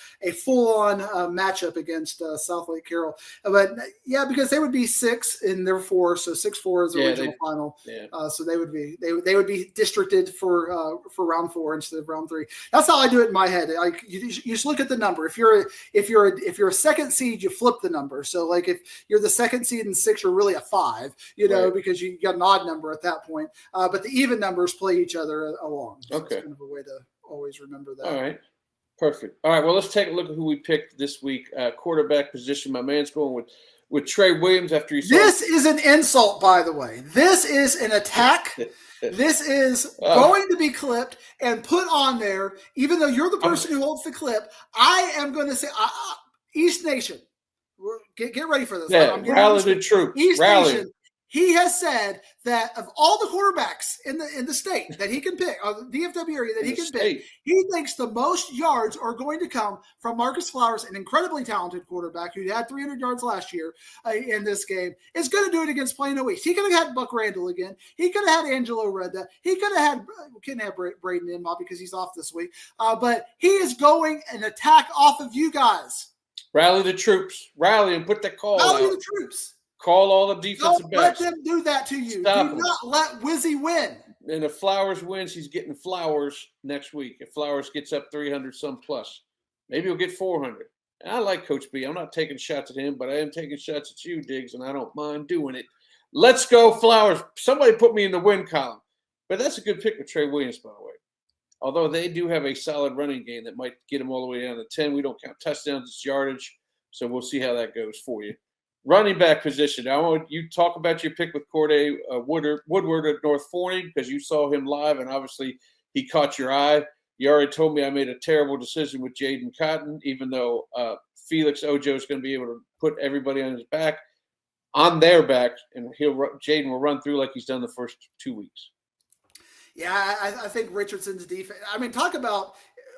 full-on matchup against South Lake Carroll. But yeah, because they would be 6 in their 4, so 6-4 is the original final. Yeah. So they would be districted for round 4 instead of round 3. That's how I do it in my head. You just look at the number. If you're a second seed, you flip the number. So like if you're the second seed in 6, you're really a 5, because you got an odd number at that point. But the even numbers play each other along. So it's kind of a way to always remember that. All right. Perfect. All right. Well, let's take a look at who we picked this week. Quarterback position. My man's going with Trey Williams after he saw. This is an insult, by the way. This is an attack. This is going to be clipped and put on there, even though you're the person who holds the clip. I am going to say East Nation. Get ready for this. Yeah, rally the troops. East Nation, he has said that of all the quarterbacks in the state that he can pick, or the DFW area that he can pick, he thinks the most yards are going to come from Marcus Flowers, an incredibly talented quarterback who had 300 yards last year in this game. Is going to do it against Plano East. He could have had Buck Randall again. He could have had Angelo Reda. He could have had couldn't have Braden Inma because he's off this week. But he is going an attack off of you guys. Rally the troops. Rally and put the call out. Rally the troops. Call all the defensive backs. Don't let them do that to you. Stop do not let Wizzy win. And if Flowers wins, he's getting Flowers next week. If Flowers gets up 300 some plus, maybe he'll get 400. And I like Coach B. I'm not taking shots at him, but I am taking shots at you, Diggs, and I don't mind doing it. Let's go, Flowers. Somebody put me in the win column. But that's a good pick with Trey Williams, by the way. Although they do have a solid running game that might get them all the way down to 10. We don't count touchdowns, it's yardage. So we'll see how that goes for you. Running back position. I want you to talk about your pick with Corday Woodward at North Forney because you saw him live and obviously he caught your eye. You already told me I made a terrible decision with Jaden Cotton, even though Felix Ojo is going to be able to put everybody on his back, on their back, and Jaden will run through like he's done the first 2 weeks. Yeah, I think Richardson's defense. I mean, talk about.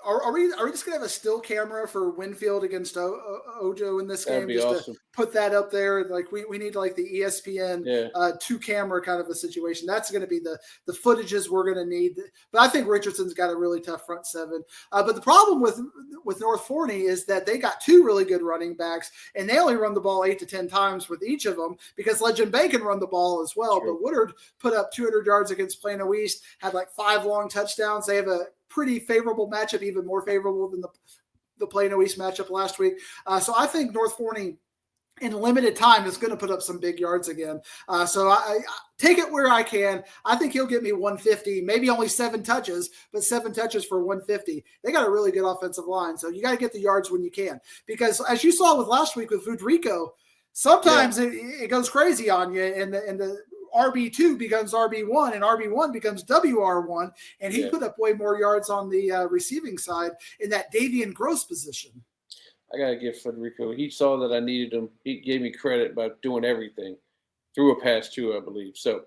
Are we just gonna have a still camera for Winfield against Ojo in this game? That'd be just awesome. To put that up there, like we need like the ESPN 2-camera kind of a situation. That's going to be the footages we're going to need. But I think Richardson's got a really tough front seven. But the problem with North Forney is that they got 2 really good running backs, and they only run the ball 8 to 10 times with each of them because Legend Bay can run the ball as well. True. But Woodard put up 200 yards against Plano East, had like 5 long touchdowns. They have a pretty favorable matchup, even more favorable than the Plano East matchup last week. So I think North Forney in limited time is going to put up some big yards again. So I take it where I can. I think he'll get me 150, maybe only 7 touches, but 7 touches for 150. They got a really good offensive line. So you got to get the yards when you can, because as you saw with last week with Fudrico, sometimes it goes crazy on you, and the RB2 becomes RB1 and RB1 becomes WR1. And he put up way more yards on the receiving side in that Davian Gross position. I got to give Federico. He saw that I needed him. He gave me credit by doing everything. Threw a pass too, I believe. So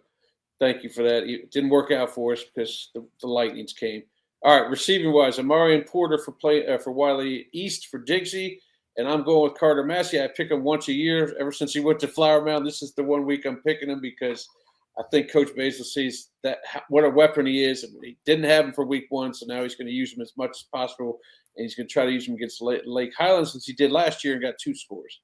thank you for that. It didn't work out for us because the lightnings came. All right, receiving wise, Amarian Porter for Wiley East for Diggsy. And I'm going with Carter Massey. I pick him once a year. Ever since he went to Flower Mound, this is the 1 week I'm picking him because I think Coach Basil sees that what a weapon he is. He didn't have him for week 1, so now he's going to use him as much as possible, and he's going to try to use him against Lake Highlands since he did last year and got 2 scores.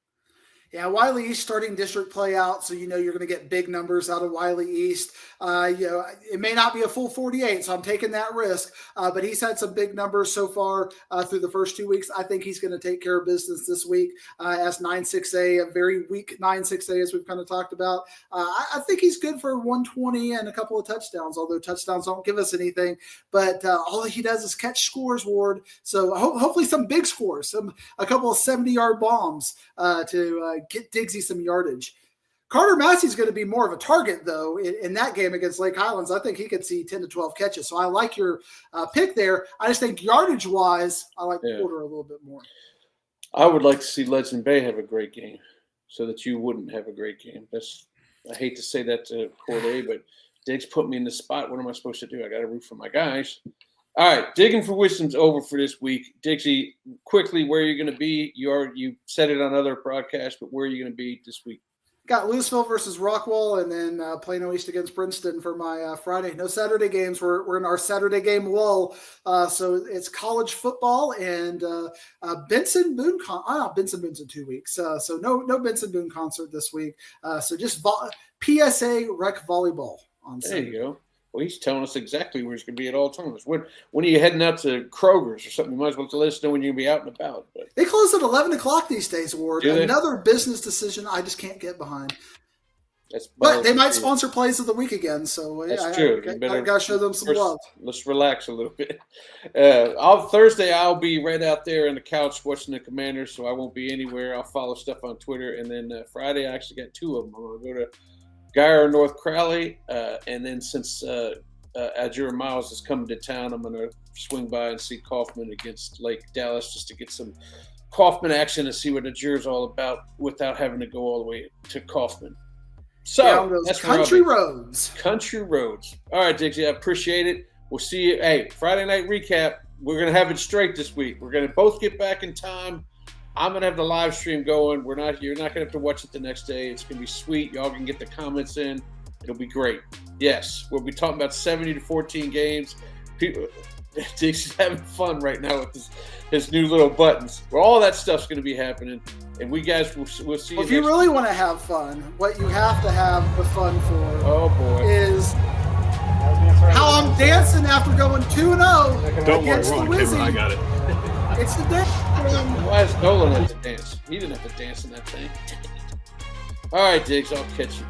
Yeah, Wiley East starting district play out, so you're going to get big numbers out of Wiley East. It may not be a full 48, so I'm taking that risk. But he's had some big numbers so far through the first 2 weeks. I think he's going to take care of business this week as 9-6A, a very weak 9-6A as we've kind of talked about. I think he's good for 120 and a couple of touchdowns, although touchdowns don't give us anything. But all he does is catch scores, Ward. So hopefully some big scores, a couple of 70-yard bombs to get Diggsy some yardage. Carter Massey's going to be more of a target, though, in that game against Lake Highlands. I think he could see 10 to 12 catches. So I like your pick there. I just think yardage-wise, I like Porter a little bit more. I would like to see Legend Bay have a great game so that you wouldn't have a great game. I hate to say that to Corday, but Diggs put me in the spot. What am I supposed to do? I got to root for my guys. All right, Digging for Wisdom's over for this week. Diggsy, quickly, where are you going to be? You said it on other broadcasts, but where are you going to be this week? Got Louisville versus Rockwall, and then Plano East against Princeton for my Friday. No Saturday games. We're in our Saturday game lull. So it's college football and Benson Boone. Benson Boone's in 2 weeks. So no Benson Boone concert this week. So just PSA rec volleyball on Saturday. There you go. Well, he's telling us exactly where he's going to be at all times. When are you heading out to Kroger's or something? You might as well let us know when you're going to be out and about. But they close at 11 o'clock these days, Ward. Do they? Another business decision I just can't get behind. But they might sponsor Plays of the Week again. So that's true. I got to show them some love. Let's relax a little bit. Thursday, I'll be right out there on the couch watching the Commanders, so I won't be anywhere. I'll follow stuff on Twitter. And then Friday, I actually got 2 of them. I'm going to go to Geyer, North Crowley, and then since Adjura Miles is coming to town, I'm going to swing by and see Kaufman against Lake Dallas just to get some Kaufman action and see what Adjura's all about without having to go all the way to Kaufman. So that's country roads. Country roads. All right, Diggsy, I appreciate it. We'll see you. Hey, Friday night recap. We're going to have it straight this week. We're going to both get back in time. I'm going to have the live stream going. You're not going to have to watch it the next day. It's going to be sweet. Y'all can get the comments in. It'll be great. Yes, we'll be talking about 70 to 14 games. Diggs is having fun right now with his new little buttons. Well, all that stuff's going to be happening. And we guys will see you. If you really want to have fun, what you have to have the fun for is how I'm dancing after going 2-0 Don't worry, against we're the on Wizzy. camera. I got it. It's the dance. Why does Nolan have to dance? He didn't have to dance in that thing. All right, Diggs, I'll catch you.